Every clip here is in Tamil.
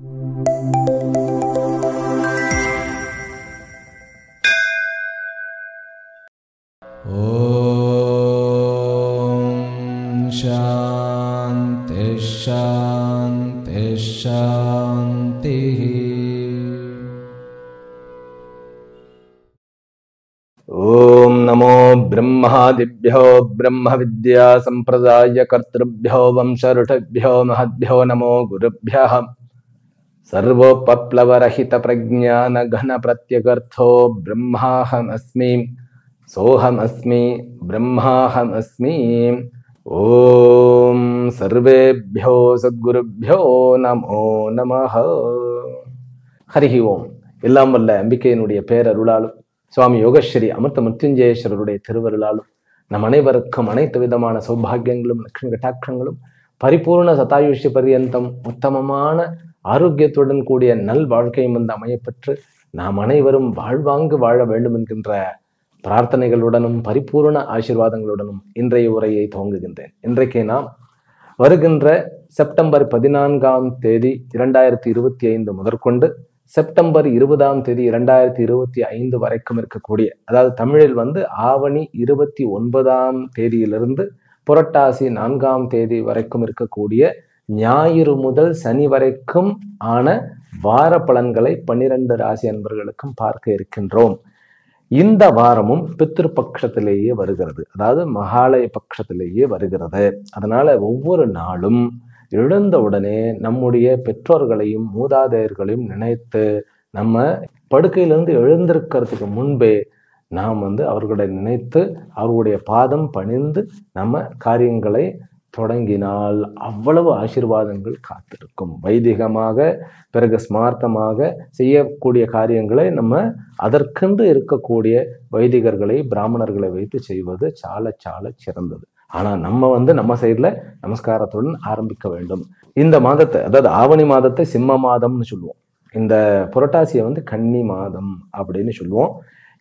शांति शांति शांति। ओम नमो ब्रह्मादिभ्यो ब्रह्म विद्या संप्रदाय कर्तृभ्यो वंश ऋषिभ्यो महद्भ्यो नमो गुरुभ्यः। सर्वोपप्लवरहित प्रज्ञान घन प्रत्यगर्थो ब्रह्माहमस्मि सोहमस्मि ब्रह्माहमस्मि। ओम सर्वेभ्यो सद्गुरुभ्यो नमो नमः। हरि ओम। எல்லாம் வல்ல அம்பிகையினுடைய பேரருளாலும் சுவாமி யோகஸ்ரீ அமிர்த மிருத்யுஞ்சயேஸ்வரருடைய திருவருளாலும் நம் அனைவருக்கும் அனைத்து விதமான சௌபாகியங்களும் லட்சுமி கட்டாட்சங்களும் பரிபூர்ண சதாயுஷ்ய பரியந்தம் உத்தமமான ஆரோக்கியத்துடன் கூடிய நல் வாழ்க்கையும் வந்து அமையப்பெற்று நாம் அனைவரும் வாழ்வாங்கு வாழ வேண்டும் என்கின்ற பிரார்த்தனைகளுடனும் பரிபூர்ண ஆசீர்வாதங்களுடனும் இன்றைய உரையை துவங்குகின்றேன். இன்றைக்கு நாம் வருகின்ற செப்டம்பர் 14ஆம் தேதி 2025 முதற்கொண்டு செப்டம்பர் 20ஆம் தேதி 2025 வரைக்கும் இருக்கக்கூடிய, அதாவது தமிழில் வந்து ஆவணி 29ஆம் தேதியிலிருந்து புரட்டாசி 4ஆம் தேதி வரைக்கும் இருக்கக்கூடிய ஞாயிறு முதல் சனி வரைக்கும் ஆன வார பலன்களை 12 ராசி அன்பர்களுக்கும் பார்க்க இருக்கின்றோம். இந்த வாரமும் பித்ரு பட்சத்திலேயே வருகிறது, அதாவது மகாலய பட்சத்திலேயே வருகிறது. அதனால ஒவ்வொரு நாளும் எழுந்த உடனே நம்முடைய பெற்றோர்களையும் மூதாதையர்களையும் நினைத்து நம்ம படுக்கையிலிருந்து எழுந்திருக்கிறதுக்கு முன்பே நாம் வந்து அவர்களை நினைத்து அவர்களுடைய பாதம் பணிந்து நம்ம காரியங்களை தொடங்கினால் அவ்வளவு ஆசீர்வாதங்கள் காத்திருக்கும். வைதிகமாக பிறகு ஸ்மார்த்தமாக செய்யக்கூடிய காரியங்களை நம்ம அதற்கென்று இருக்கக்கூடிய வைதிகர்களை பிராமணர்களை வைத்து செய்வது சால சால சிறந்தது. ஆனா நம்ம வந்து நம்ம சைட்ல நமஸ்காரத்துடன் ஆரம்பிக்க வேண்டும். இந்த மாதத்தை, அதாவது ஆவணி மாதத்தை சிம்ம மாதம்னு சொல்லுவோம், இந்த புரட்டாசியை வந்து கன்னி மாதம் அப்படின்னு சொல்லுவோம்.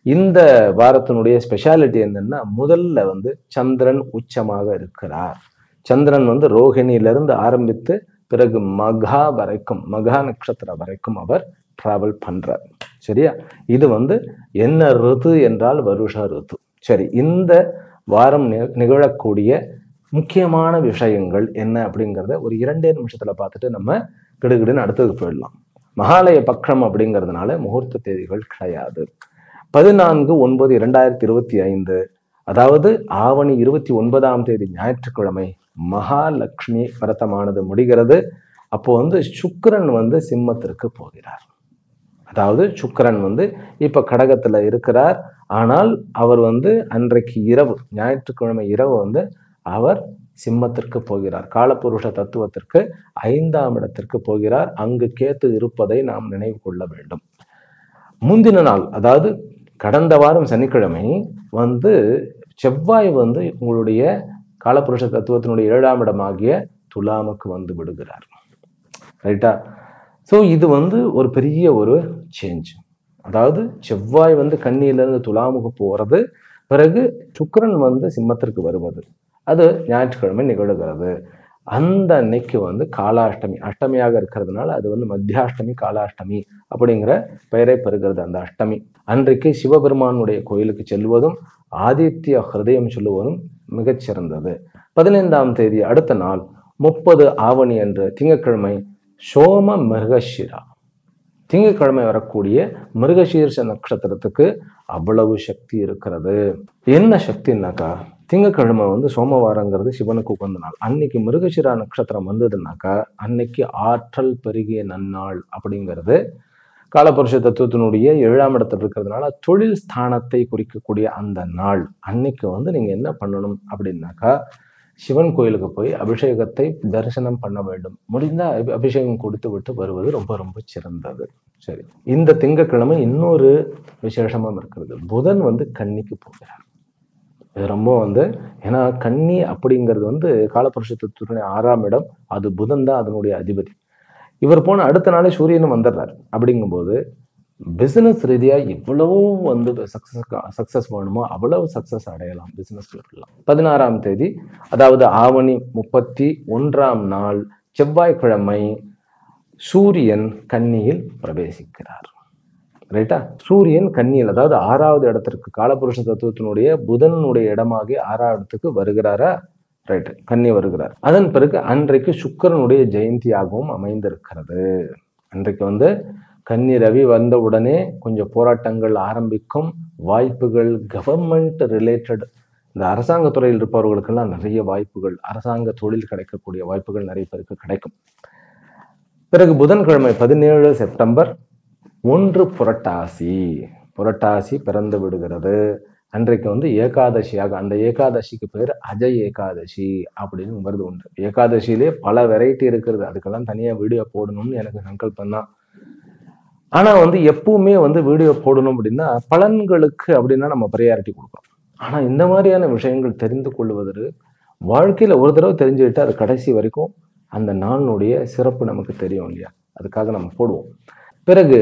இந்த வாரத்தினுடைய ஸ்பெஷாலிட்டி என்னன்னா, முதல்ல வந்து சந்திரன் உச்சமாக இருக்கிறார். சந்திரன் வந்து ரோஹிணியிலிருந்து ஆரம்பித்து பிறகு மகா வரைக்கும், மகா நட்சத்திரம் வரைக்கும் அவர் டிராவல் பண்றார். சரியா? இது வந்து என்ன ரிது என்றால் வருஷ ரிது. சரி, இந்த வாரம் நிகழக்கூடிய முக்கியமான விஷயங்கள் என்ன அப்படிங்கிறத ஒரு 2 நிமிஷத்துல பார்த்துட்டு நம்ம கிடுகிடுன்னு அடுத்ததுக்கு போயிடலாம். மகாலய பட்சம் அப்படிங்கிறதுனால முகூர்த்த தேதிகள் கிடையாது. 14/9/2025, அதாவது ஆவணி 29ஆம் தேதி ஞாயிற்றுக்கிழமை மகாலட்சுமி விரதமானது முடிகிறது. அப்போ வந்து சுக்கிரன் வந்து சிம்மத்திற்கு போகிறார். அதாவது சுக்கிரன் வந்து இப்ப கடகத்துல இருக்கிறார். ஆனால் அவர் வந்து அன்றைக்கு இரவு, ஞாயிற்றுக்கிழமை இரவு வந்து அவர் சிம்மத்திற்கு போகிறார். காலபுருஷ தத்துவத்திற்கு 5ஆம் இடத்திற்கு போகிறார். அங்கு கேத்து இருப்பதை நாம் நினைவு கொள்ள வேண்டும். முந்தின நாள், அதாவது கடந்த வாரம் சனிக்கிழமை வந்து செவ்வாய் வந்து உங்களுடைய காலபுருஷ தத்துவத்தினுடைய 7ஆம் இடமாகிய துலாமுக்கு வந்து விடுகிறார். ரைட்டா? ஸோ இது வந்து ஒரு பெரிய ஒரு சேஞ்ச். அதாவது செவ்வாய் வந்து கன்னியிலிருந்து துலாமுக்கு போறது, பிறகு சுக்கிரன் வந்து சிம்மத்திற்கு வருவது, அது ஞாயிற்றுக்கிழமை நிகழ்கிறது. அந்த அன்னைக்கு வந்து காலாஷ்டமி, அஷ்டமியாக இருக்கிறதுனால அது வந்து மத்தியாஷ்டமி காலாஷ்டமி அப்படிங்கிற பெயரை பெறுகிறது. அந்த அஷ்டமி அன்றைக்கு சிவபெருமானுடைய கோயிலுக்கு செல்வதும் ஆதித்ய ஹிருதயம் சொல்லுவதும் மிகச்சிறந்தது. 15ஆம் தேதி அடுத்த நாள் 30 ஆவணி அன்று திங்கட்கிழமை சோம மிருகஷிரா, திங்கட்கிழமை வரக்கூடிய மிருகசீர்ஷ நட்சத்திரத்துக்கு அவ்வளவு சக்தி இருக்கிறது. என்ன சக்தின்னாக்கா, திங்கட்கிழமை வந்து சோமவாரங்கிறது சிவனுக்கு உகந்த நாள். அன்னைக்கு மிருகசீரா நட்சத்திரம் வந்ததுனாக்கா அன்னைக்கு ஆற்றல் பெருகிய நன்னாள் அப்படிங்கிறது. காலபுருஷ தத்துவத்தினுடைய 7ஆம் இடத்துல இருக்கிறதுனால தொழில் ஸ்தானத்தை குறிக்கக்கூடிய அந்த நாள். அன்னைக்கு வந்து நீங்க என்ன பண்ணணும் அப்படின்னாக்கா, சிவன் கோயிலுக்கு போய் அபிஷேகத்தை தரிசனம் பண்ண வேண்டும். முடிந்தா அபிஷேகம் கொடுத்து விட்டு வருவது ரொம்ப ரொம்ப சிறந்தது. சரி, இந்த திங்கட்கிழமை இன்னொரு விசேஷமும் இருக்கிறது. புதன் வந்து கன்னிக்கு போகிறார். இது ரொம்ப வந்து, ஏன்னா கன்னி அப்படிங்கிறது வந்து காலபுருஷ தத்துவத்தினுடைய 6ஆம் இடம். அது புதன் தான் அதனுடைய அதிபதி. இவர் போன அடுத்த நாளே சூரியனும் வந்துடுறார். அப்படிங்கும்போது பிசினஸ் ரீதியா எவ்வளவு வந்து சக்சஸ் வேணுமோ அவ்வளவு சக்சஸ் அடையலாம் பிசினஸ்ல இருக்கலாம். 16ஆம் தேதி, அதாவது ஆவணி 31ஆம் நாள் செவ்வாய்க்கிழமை சூரியன் கன்னியில் பிரவேசிக்கிறார். ரைட்டா? சூரியன் கன்னியில், அதாவது 6வது இடத்திற்கு, காலபுருஷ தத்துவத்தினுடைய புதனுடைய இடமாகி 6வது இடத்துக்கு வருகிறாரா? ரைட், கன்னி வருகிறார். அதன் பிறகு அன்றைக்கு சுக்கிரனுடைய ஜெயந்தியாகவும் அமைந்திருக்கிறது. அன்றைக்கு கன்னி ரவி வந்த உடனே கொஞ்சம் போராட்டங்கள் ஆரம்பிக்கும். வாய்ப்புகள், கவர்மெண்ட் ரிலேட்டட், இந்த அரசாங்க துறையில் இருப்பவர்களுக்கெல்லாம் நிறைய வாய்ப்புகள், அரசாங்க தொழில் கிடைக்கக்கூடிய வாய்ப்புகள் நிறைய பேருக்கு கிடைக்கும். பிறகு புதன்கிழமை 17 செப்டம்பர் 1 புரட்டாசி, புரட்டாசி பிறந்து விடுகிறது. அன்றைக்கு ஏகாதசியாக, அந்த ஏகாதசிக்கு பேர் அஜய் ஏகாதசி அப்படின்னு வருது உண்டு. ஏகாதசியிலே பல வெரைட்டி இருக்கிறது, அதுக்கெல்லாம் தனியா வீடியோ போடணும்னு எனக்கு சங்கல்பம் தான். ஆனா எப்பவுமே வீடியோ போடணும் அப்படின்னா பலன்களுக்கு அப்படின்னா நம்ம ப்ரையாரிட்டி கொடுக்குறோம். ஆனா இந்த மாதிரியான விஷயங்கள் தெரிந்து கொள்வதற்கு வாழ்க்கையில ஒரு தடவை தெரிஞ்சுக்கிட்டு அது கடைசி வரைக்கும் அந்த நாளினுடைய சிறப்பு நமக்கு தெரியும் இல்லையா? அதுக்காக நம்ம போடுவோம். பிறகு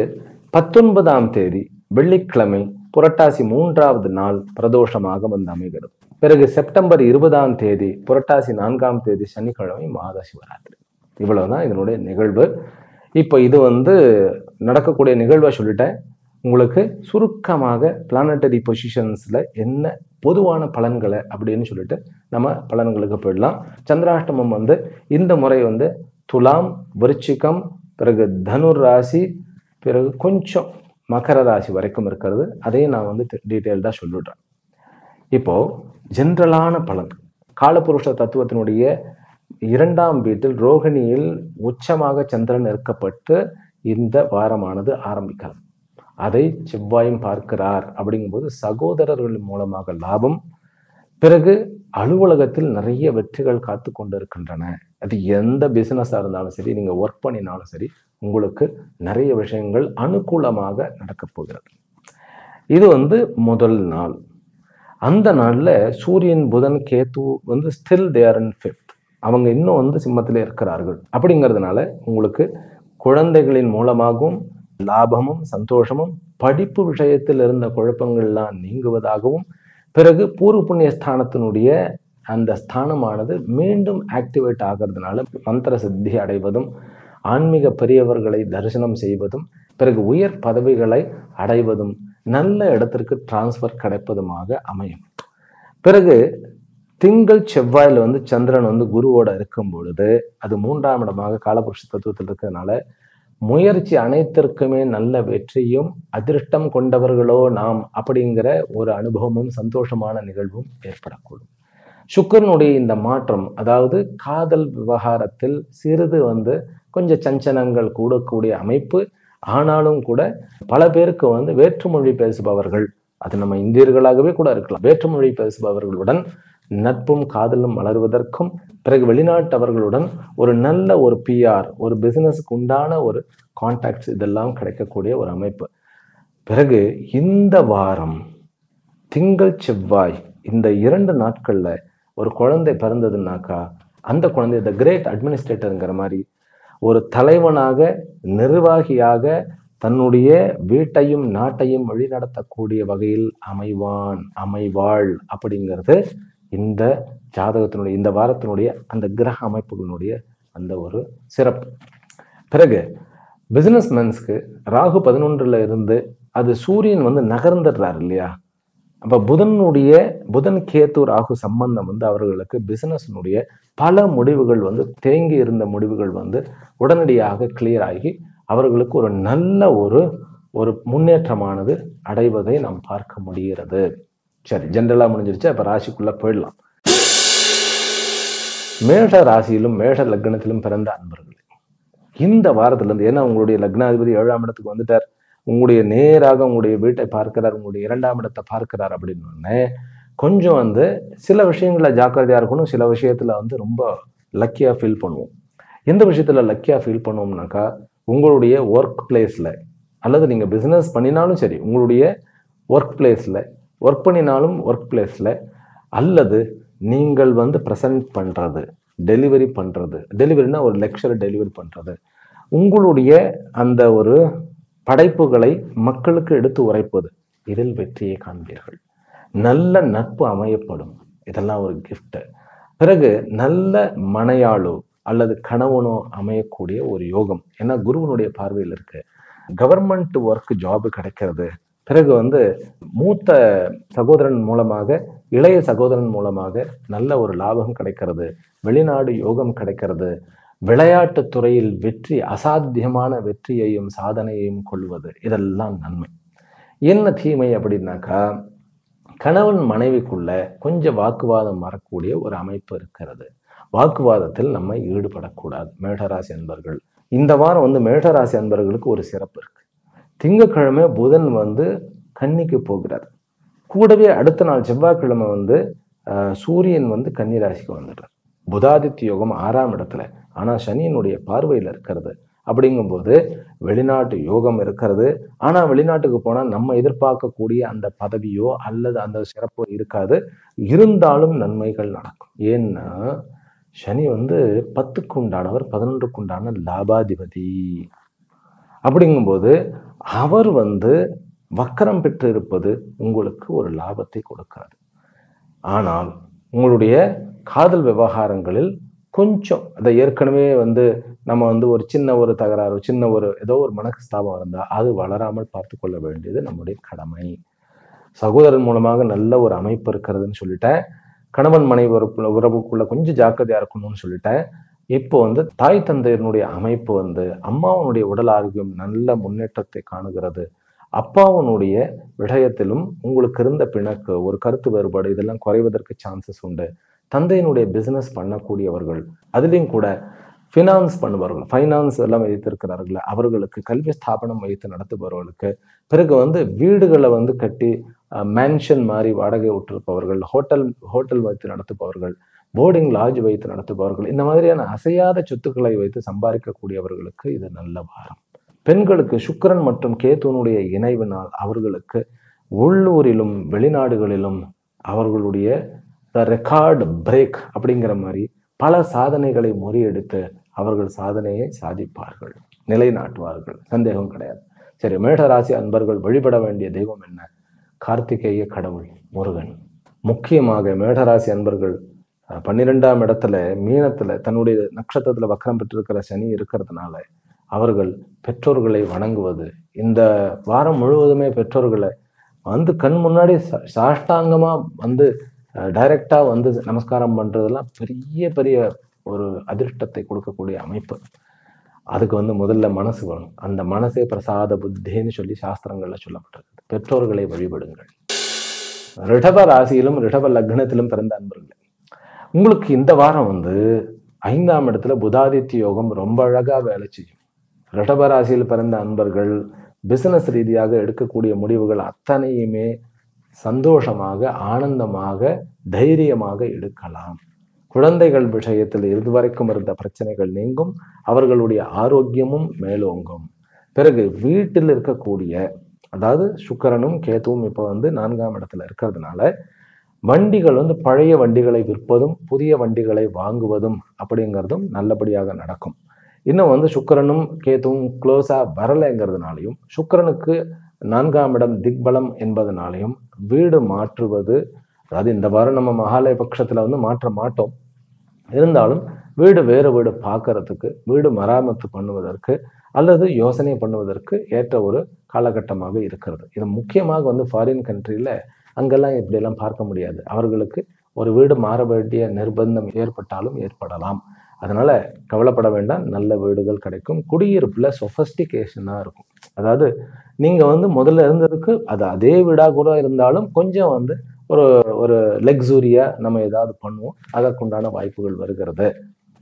19ஆம் தேதி வெள்ளிக்கிழமை புரட்டாசி 3வது நாள் பிரதோஷமாக அமைகிறது. பிறகு செப்டம்பர் 20ஆம் தேதி புரட்டாசி 4ஆம் தேதி சனிக்கிழமை மாத சிவராத்திரி. இவ்வளவுதான் இதனுடைய நிகழ்வு. இப்போ இது நடக்கக்கூடிய நிகழ்வை சொல்லிட்டேன். உங்களுக்கு சுருக்கமாக பிளானட்டரி பொசிஷன்ஸ்ல என்ன பொதுவான பலன்களை அப்படின்னு சொல்லிட்டு நம்ம பலன்களுக்கு போயிடலாம். சந்திராஷ்டமம் இந்த முறை துலாம், விருச்சிகம், பிறகு தனுர் ராசி, பிறகு கொஞ்சம் மகர ராசி வரைக்கும் இருக்கிறது. அதையும் நான் டீட்டெயில்டாக சொல்லிடுறேன். இப்போ ஜென்ரலான பலன், காலபுருஷ தத்துவத்தினுடைய 2ஆம் வீட்டில் ரோகிணியில் உச்சமாக சந்திரன் இருக்கப்பட்டு இந்த வாரமானது ஆரம்பிக்கலாம். அதை செவ்வாயும் பார்க்கிறார். அப்படிங்கும்போது சகோதரர்கள் மூலமாக லாபம். பிறகு அலுவலகத்தில் நிறைய வெற்றிகள் காத்து கொண்டு இருக்கின்றன. அது எந்த பிசினஸா இருந்தாலும் சரி, நீங்க ஒர்க் பண்ணினாலும் சரி, உங்களுக்கு நிறைய விஷயங்கள் அனுகூலமாக நடக்க போகிறது. இது முதல் நாள். அந்த நாள்ல சூரியன், புதன், Ketu still there in 5th. அவங்க இன்னும் சிம்மத்திலே இருக்கிறார்கள். அப்படிங்கிறதுனால உங்களுக்கு குழந்தைகளின் மூலமாகவும் லாபமும் சந்தோஷமும், படிப்பு விஷயத்தில் இருந்த குழப்பங்கள்லாம் நீங்குவதாகவும், பிறகு பூர்வ புண்ணிய ஸ்தானத்தினுடைய அந்த ஸ்தானமானது மீண்டும் ஆக்டிவேட் ஆகிறதுனால மந்திர சித்தி அடைவதும், ஆன்மீக பெரியவர்களை தரிசனம் செய்வதும், பிறகு உயர் பதவிகளை அடைவதும், நல்ல இடத்திற்கு டிரான்ஸ்ஃபர் கிடைப்பதுமாக அமையும். பிறகு திங்கள் செவ்வாயில் சந்திரன் குருவோட இருக்கும் பொழுது அது 3ஆம் இடமாக காலபுருஷ தத்துவத்தில் இருக்கிறதுனால முயற்சி அனைத்திற்குமே நல்ல வெற்றியும், அதிர்ஷ்டம் கொண்டவர்களோ நாம் அப்படிங்கிற ஒரு அனுபவமும் சந்தோஷமான நிகழ்வும் ஏற்படக்கூடும். சுக்கிரனுடைய இந்த மாற்றம், அதாவது காதல் விவகாரத்தில் சிறிது கொஞ்சம் சஞ்சலங்கள் கூடக்கூடிய அமைப்பு. ஆனாலும் கூட பல பேருக்கு வேற்றுமொழி பேசுபவர்கள், அது நம்ம இந்தியர்களாகவே கூட இருக்கலாம், வேற்றுமொழி பேசுபவர்களுடன் நட்பும் காதலும் வளர்வதற்கும், பிறகு வெளிநாட்டவர்களுடன் ஒரு நல்ல ஒரு PR, ஒரு பிசினஸுக்கு உண்டான ஒரு கான்டாக்ட்ஸ், இதெல்லாம் கிடைக்கக்கூடிய ஒரு அமைப்பு. பிறகு இந்த வாரம் திங்கள் செவ்வாய் இந்த 2 நாட்கள்ல ஒரு குழந்தை பிறந்ததுனாக்கா அந்த குழந்தை த கிரேட் அட்மினிஸ்ட்ரேட்டருங்கிற மாதிரி ஒரு தலைவனாக, நிர்வாகியாக தன்னுடைய வீட்டையும் நாட்டையும் வழிநடத்தக்கூடிய வகையில் அமைவாள் அப்படிங்கிறது இந்த ஜாதகத்தினுடைய, இந்த வாரத்தினுடைய அந்த கிரக அமைப்புகளுடைய அந்த ஒரு சிறப்பு. பிறகு பிசினஸ் மேன்ஸ்க்கு ராகு 11ல இருந்து அது சூரியன் நகர்ந்துடுறாரு இல்லையா? அப்ப புதன் கேத்து ராகு சம்பந்தம் அவர்களுக்கு பிசினஸ்னுடைய பல முடிவுகள் தேங்கி இருந்த முடிவுகள் உடனடியாக கிளியர் ஆகி அவர்களுக்கு ஒரு நல்ல ஒரு முன்னேற்றமானது அடைவதை நாம் பார்க்க முடிகிறது. சரி, ஜென்ரலா முடிஞ்சிருச்சு. அப்ப ராசிக்குள்ள போயிடலாம். மேஷ ராசியிலும் மேஷ லக்னத்திலும் பிறந்த அன்பர்கள் இந்த வாரத்துல இருந்து, ஏன்னா உங்களுடைய லக்னாதிபதி 7ஆம் இடத்துக்கு வந்துட்டார், உங்களுடைய நேராக உங்களுடைய வீட்டை பார்க்கிறார், உங்களுடைய 2ஆம் இடத்தை பார்க்கிறார். அப்படின்னு கொஞ்சம் சில விஷயங்கள ஜாக்கிரதையா இருக்கணும். சில விஷயத்துல ரொம்ப லக்கியா ஃபீல் பண்ணுவோம். எந்த விஷயத்துல லக்கியா ஃபீல் பண்ணுவோம்னாக்கா, உங்களுடைய ஒர்க் பிளேஸ்ல, அல்லது நீங்க பிசினஸ் பண்ணினாலும் சரி, உங்களுடைய ஒர்க் பிளேஸ்ல, ஒர்க் பண்ணினாலும் ஒர்க் பிளேஸ்ல, அல்லது நீங்கள் ப்ரெசன்ட் பண்றது, டெலிவரி பண்றது, டெலிவரினா ஒரு லெக்சர் டெலிவரி பண்றது, உங்களுடைய அந்த ஒரு படைப்புகளை மக்களுக்கு எடுத்து உரைப்பது, இதில் வெற்றியை காண்பீர்கள். நல்ல நட்பு அமையப்படும், இதெல்லாம் ஒரு கிஃப்ட். பிறகு நல்ல மனையாளோ அல்லது கணவனோ அமையக்கூடிய ஒரு யோகம். ஏன்னா குருவனுடைய பார்வையில் இருக்கு. கவர்மெண்ட் ஒர்க் ஜாப் கிடைக்கிறது, பிறகு வந்து மூத்த சகோதரன் மூலமாக இளைய சகோதரன் மூலமாக நல்ல ஒரு லாபம் கிடைக்கிறது, வெளிநாடு யோகம் கிடைக்கிறது, விளையாட்டு துறையில் வெற்றி, அசாத்தியமான வெற்றியையும் சாதனையையும் கொள்வது, இதெல்லாம் நன்மை. என்ன தீமை அப்படின்னாக்கா, கணவன் மனைவிக்குள்ள கொஞ்சம் வாக்குவாதம் வரக்கூடிய ஒரு அமைப்பு இருக்கிறது. வாக்குவாதத்தில் நம்ம ஈடுபடக்கூடாது. மேஷராசி அன்பர்கள், இந்த வாரம் வந்து மேஷராசி அன்பர்களுக்கு ஒரு சிறப்பு இருக்கு. திங்கட்கிழமை புதன் வந்து கன்னிக்கு போகிறார். கூடவே அடுத்த நாள் செவ்வாய்க்கிழமை வந்து சூரியன் வந்து கன்னி ராசிக்கு வந்துடுறார். புதாதித்ய யோகம் 6ஆம் இடத்துல, ஆனா சனியினுடைய பார்வையில் இருக்கிறது. அப்படிங்கும்போது வெளிநாட்டு யோகம் இருக்கிறது. ஆனா வெளிநாட்டுக்கு போனா நம்ம எதிர்பார்க்கக்கூடிய அந்த பதவியோ அல்லது அந்த சிறப்போ இருக்காது. இருந்தாலும் நன்மைகள் நடக்கும். ஏன்னா சனி வந்து 10க்கு உண்டானவர், 11க்கு உண்டான லாபாதிபதி. அப்படிங்கும்போது அவர் வந்து வக்கரம் பெற்று இருப்பது உங்களுக்கு ஒரு லாபத்தை கொடுக்கிறது. ஆனால் உங்களுடைய காதல் விவகாரங்களில் கொஞ்சம் அதை ஏற்கனவே வந்து நம்ம வந்து ஒரு சின்ன ஒரு தகராறு, சின்ன ஒரு ஏதோ ஒரு மனஸ்தாபம் இருந்தால் அது வளராமல் பார்த்து கொள்ள வேண்டியது நம்முடைய கடமை. சகோதரன் மூலமாக நல்ல ஒரு அமைப்பு இருக்கிறதுன்னு சொல்லிட்டேன். கணவன் மனைவி உறவுக்குள்ள கொஞ்சம் ஜாக்கிரதையா இருக்கணும்னு சொல்லிட்டேன். இப்போ வந்து தாய் தந்தையனுடைய அமைப்பு வந்து அம்மாவனுடைய உடல் ஆரோக்கியம் நல்ல முன்னேற்றத்தை காணுகிறது. அப்பாவனுடைய விடயத்திலும் உங்களுக்கு இருந்த பிணக்கு, ஒரு கருத்து வேறுபாடு, இதெல்லாம் குறைவதற்கு சான்சஸ் உண்டு. தந்தையினுடைய பிசினஸ் பண்ணக்கூடியவர்கள், அதுலேயும் கூட ஃபினான்ஸ் பண்ணுபவர்கள், ஃபைனான்ஸ் எல்லாம் வைத்திருக்கிறார்கள், அவர்களுக்கு கல்வி ஸ்தாபனம் வைத்து நடத்துபவர்களுக்கு, பிறகு வந்து வீடுகளை வந்து கட்டி மேன்ஷன் மாதிரி வாடகை விட்டிருப்பவர்கள், ஹோட்டல் வைத்து நடத்துபவர்கள், போர்டிங் லாட்ஜ் வைத்து நடத்துபவர்கள், இந்த மாதிரியான அசையாத சொத்துக்களை வைத்து சம்பாதிக்கக்கூடியவர்களுக்கு இது நல்ல வாரம். பெண்களுக்கு சுக்கிரன் மற்றும் கேதுனுடைய இணைவினால் அவர்களுக்கு உள்ளூரிலும் வெளிநாடுகளிலும் அவர்களுடைய ரெக்கார்டு பிரேக் அப்படிங்கிற மாதிரி பல சாதனைகளை முறியடித்து அவர்கள் சாதனையை சாதிப்பார்கள், நிலைநாட்டுவார்கள், சந்தேகம் கிடையாது. சரி, மேஷராசி அன்பர்கள் வழிபட வேண்டிய தெய்வம் என்ன? கார்த்திகேய கடவுள் முருகன். முக்கியமாக மேஷராசி அன்பர்கள் 12ஆம் இடத்துல மீனத்துல தன்னுடைய நட்சத்திரத்துல வக்கரம் பெற்றிருக்கிற சனி இருக்கிறதுனால அவர்கள் பெற்றோர்களை வணங்குவது, இந்த வாரம் முழுவதுமே பெற்றோர்களை வந்து கண் முன்னாடி சாஷ்டாங்கமா வந்து டைரக்டா வந்து நமஸ்காரம் பண்றதெல்லாம் பெரிய பெரிய ஒரு அதிர்ஷ்டத்தை கொடுக்கக்கூடிய அமைப்பு. அதுக்கு வந்து முதல்ல மனசு வேணும். அந்த மனசே பிரசாத புத்தின்னு சொல்லி சாஸ்திரங்கள்ல சொல்லப்பட்டிருக்கு. பெற்றோர்களை வழிபடுங்கள். ரிஷப ராசியிலும் ரிஷப லக்னத்திலும் பிறந்த அன்பர்களே, உங்களுக்கு இந்த வாரம் வந்து 5ஆம் இடத்துல புதாதித்ய யோகம் ரொம்ப அழகா வேலை செய்யும். ரிஷப ராசியில் பிறந்த அன்பர்கள் பிசினஸ் ரீதியாக எடுக்கக்கூடிய முடிவுகள் அத்தனையுமே சந்தோஷமாக, ஆனந்தமாக, தைரியமாக எடுக்கலாம். குழந்தைகள் விஷயத்தில் இதுவரைக்கும் இருந்த பிரச்சனைகள் நீங்கும், அவர்களுடைய ஆரோக்கியமும் மேலோங்கும். பிறகு வீட்டில் இருக்கக்கூடிய, அதாவது சுக்கிரனும் கேதுவும் இப்போ வந்து 4ஆம் இடத்துல இருக்கிறதுனால வண்டிகள் வந்து பழைய வண்டிகளை விற்பதும் புதிய வண்டிகளை வாங்குவதும் அப்படிங்கிறதும் நல்லபடியாக நடக்கும். இன்னும் வந்து சுக்கிரனும் கேதுவும் க்ளோஸா வரலைங்கிறதுனாலையும், சுக்கிரனுக்கு 4ஆம் இடம் திக்பலம் என்பதனாலையும் வீடு மாற்றுவது, அதாவது இந்த வாரம் நம்ம மகாலய பட்சத்துல வந்து மாற்ற மாட்டோம், இருந்தாலும் வீடு வேறு வீடு பார்க்கறதுக்கு, வீடு மராமத்து பண்ணுவதற்கு அல்லது யோசனை பண்ணுவதற்கு ஏற்ற ஒரு காலகட்டமாக இருக்கிறது. இது முக்கியமாக வந்து ஃபாரின் கண்ட்ரியில அங்கெல்லாம் இப்படியெல்லாம் பார்க்க முடியாது. அவர்களுக்கு ஒரு வீடு மாற வேண்டிய நிர்பந்தம் ஏற்பட்டாலும் ஏற்படலாம். அதனால கவலைப்பட வேண்டாம், நல்ல வீடுகள் கிடைக்கும். குடியிருப்புல சொஃபஸ்டிகேஷனா இருக்கும். அதாவது நீங்க வந்து முதல்ல இருந்ததுக்கு அது அதே வீடா கூட இருந்தாலும் கொஞ்சம் வந்து ஒரு ஒரு லக்ஸூரியா நம்ம ஏதாவது பண்ணுவோம், அதற்குண்டான வாய்ப்புகள் வருகிறது.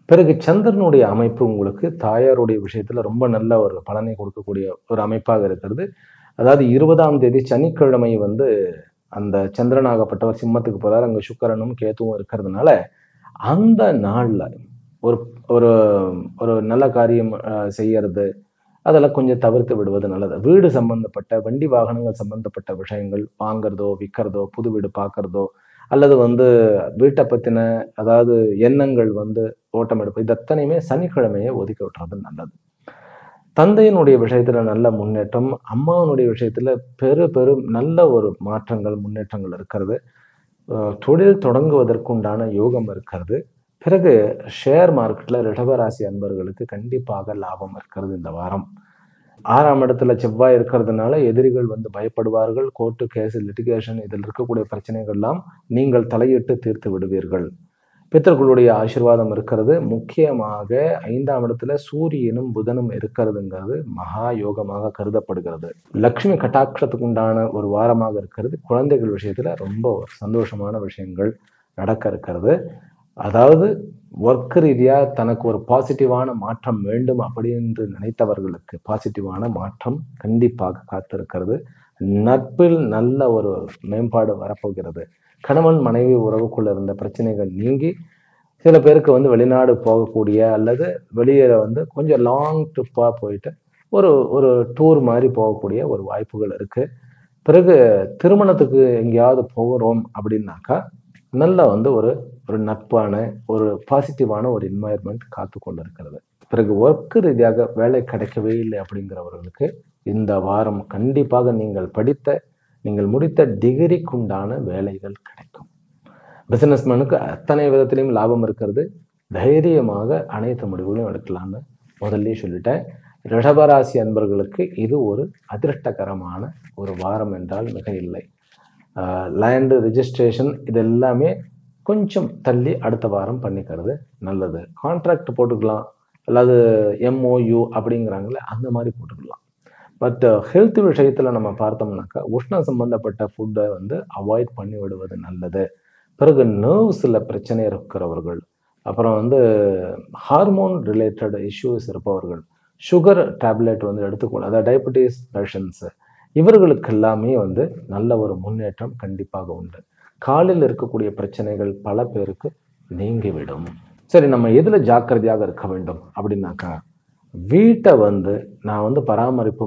பிறகு சந்திரனுடைய அமைப்பு உங்களுக்கு தாயாருடைய விஷயத்துல ரொம்ப நல்ல ஒரு பலனை கொடுக்கக்கூடிய ஒரு அமைப்பாக இருக்கிறது. அதாவது 20ஆம் தேதி சனிக்கிழமை வந்து அந்த சந்திரனாகப்பட்டவர் சிம்மத்துக்கு போறார். அங்க சுக்கிரனும் கேதுவும் இருக்கிறதுனால அந்த நாள்ல ஒரு ஒரு ஒரு நல்ல காரியம் செய்யறது, அதெல்லாம் கொஞ்சம் தவிர்த்து விடுவது நல்லது. வீடு சம்பந்தப்பட்ட, வண்டி வாகனங்கள் சம்பந்தப்பட்ட விஷயங்கள் வாங்குறதோ, விற்கிறதோ, புது வீடு பார்க்கறதோ, அல்லது வந்து வீட்டை பத்தின அதாவது எண்ணங்கள் வந்து ஓட்டம் எடுப்பு, இது அத்தனையுமே சனிக்கிழமையை ஒதுக்கி விட்டுறது நல்லது. தந்தையினுடைய விஷயத்துல நல்ல முன்னேற்றம், அம்மாவனுடைய விஷயத்துல பெரும் நல்ல ஒரு மாற்றங்கள், முன்னேற்றங்கள் இருக்கிறது. தொழில் தொடங்குவதற்குண்டான யோகம் இருக்கிறது. பிறகு ஷேர் மார்க்கெட்ல ரிஷபராசி அன்பர்களுக்கு கண்டிப்பாக லாபம் இருக்கிறது இந்த வாரம். 6ஆம் இடத்துல செவ்வாய் இருக்கிறதுனால எதிரிகள் வந்து பயப்படுவார்கள். கோர்ட்டு கேஸ், லிட்டிகேஷன் இதில் இருக்கக்கூடிய பிரச்சனைகள்லாம் நீங்கள் தலையிட்டு தீர்த்து விடுவீர்கள். பித்தர்களுடைய ஆசீர்வாதம் இருக்கிறது. முக்கியமாக 5ஆம் இடத்துல சூரியனும் புதனும் இருக்கிறதுங்கிறது மகா யோகமாக கருதப்படுகிறது. லக்ஷ்மி கட்டாட்சத்துக்கு உண்டான ஒரு வாரமாக இருக்கிறது. குழந்தைகள் விஷயத்துல ரொம்ப சந்தோஷமான விஷயங்கள் நடக்க இருக்கிறது. அதாவது ஒர்க் ரீதியா தனக்கு ஒரு பாசிட்டிவான மாற்றம் வேண்டும் அப்படி என்று நினைத்தவர்களுக்கு பாசிட்டிவான மாற்றம் கண்டிப்பாக காத்திருக்கிறது. நட்பில் நல்ல ஒரு மேம்பாடு வரப்போகிறது. கணவன் மனைவி உறவுக்குள்ள இருந்த பிரச்சனைகள் நீங்கி சில பேருக்கு வந்து வெளிநாடு போகக்கூடிய அல்லது வெளியே வந்து கொஞ்சம் லாங் ட்ரிப்பா போயிட்டு ஒரு ஒரு டூர் மாதிரி போகக்கூடிய ஒரு வாய்ப்புகள் இருக்கு. பிறகு திருமணத்துக்கு எங்கேயாவது போகிறோம் அப்படின்னாக்கா நல்ல வந்து ஒரு ஒரு நட்பான ஒரு பாசிட்டிவான ஒரு என்வாயர்மெண்ட் காத்து கொண்டு இருக்கிறது. பிறகு ஒர்க் ரீதியாக வேலை கிடைக்கவே இல்லை அப்படிங்கிறவர்களுக்கு இந்த வாரம் கண்டிப்பாக நீங்கள் முடித்த டிகிரிக்குண்டான வேலைகள் கிடைக்கும். பிசினஸ்மேனுக்கு அத்தனை விதத்திலையும் லாபம் இருக்கிறது. தைரியமாக அனைத்து முடிவுகளையும் எடுக்கலாம்னு முதல்ல சொல்லிட்டேன். ரிஷபராசி அன்பர்களுக்கு இது ஒரு அதிர்ஷ்டகரமான ஒரு வாரம் என்றால் மிக இல்லை. லேண்டு ரிஜிஸ்ட்ரேஷன் இது எல்லாமே கொஞ்சம் தள்ளி அடுத்த வாரம் பண்ணிக்கிறது நல்லது. கான்ட்ராக்ட் போட்டுக்கலாம், அல்லது MOU அப்படிங்கிறாங்களே அந்த மாதிரி போட்டுக்கலாம். பட் ஹெல்த் விஷயத்துல நம்ம பார்த்தோம்னாக்கா உஷ்ணம் சம்பந்தப்பட்ட ஃபுட்டை வந்து அவாய்ட் பண்ணி விடுவது நல்லது. பிறகு நர்வ்ஸில் பிரச்சனை இருக்கிறவர்கள், அப்புறம் வந்து ஹார்மோன் ரிலேட்டட் இஷ்யூஸ் இருப்பவர்கள், சுகர் டேப்லெட் வந்து எடுத்துக்கொள்ள, அதாவது டயபெட்டிஸ் பேஷண்ட்ஸு, இவர்களுக்கு எல்லாமே வந்து நல்ல ஒரு முன்னேற்றம் கண்டிப்பாக உண்டு. காலில் இருக்கக்கூடிய பிரச்சனைகள் பல பேருக்கு நீங்கிவிடும். சரி, நம்ம எதில் ஜாக்கிரதையாக இருக்க வேண்டும் அப்படின்னாக்கா, வீட்டை வந்து நான் வந்து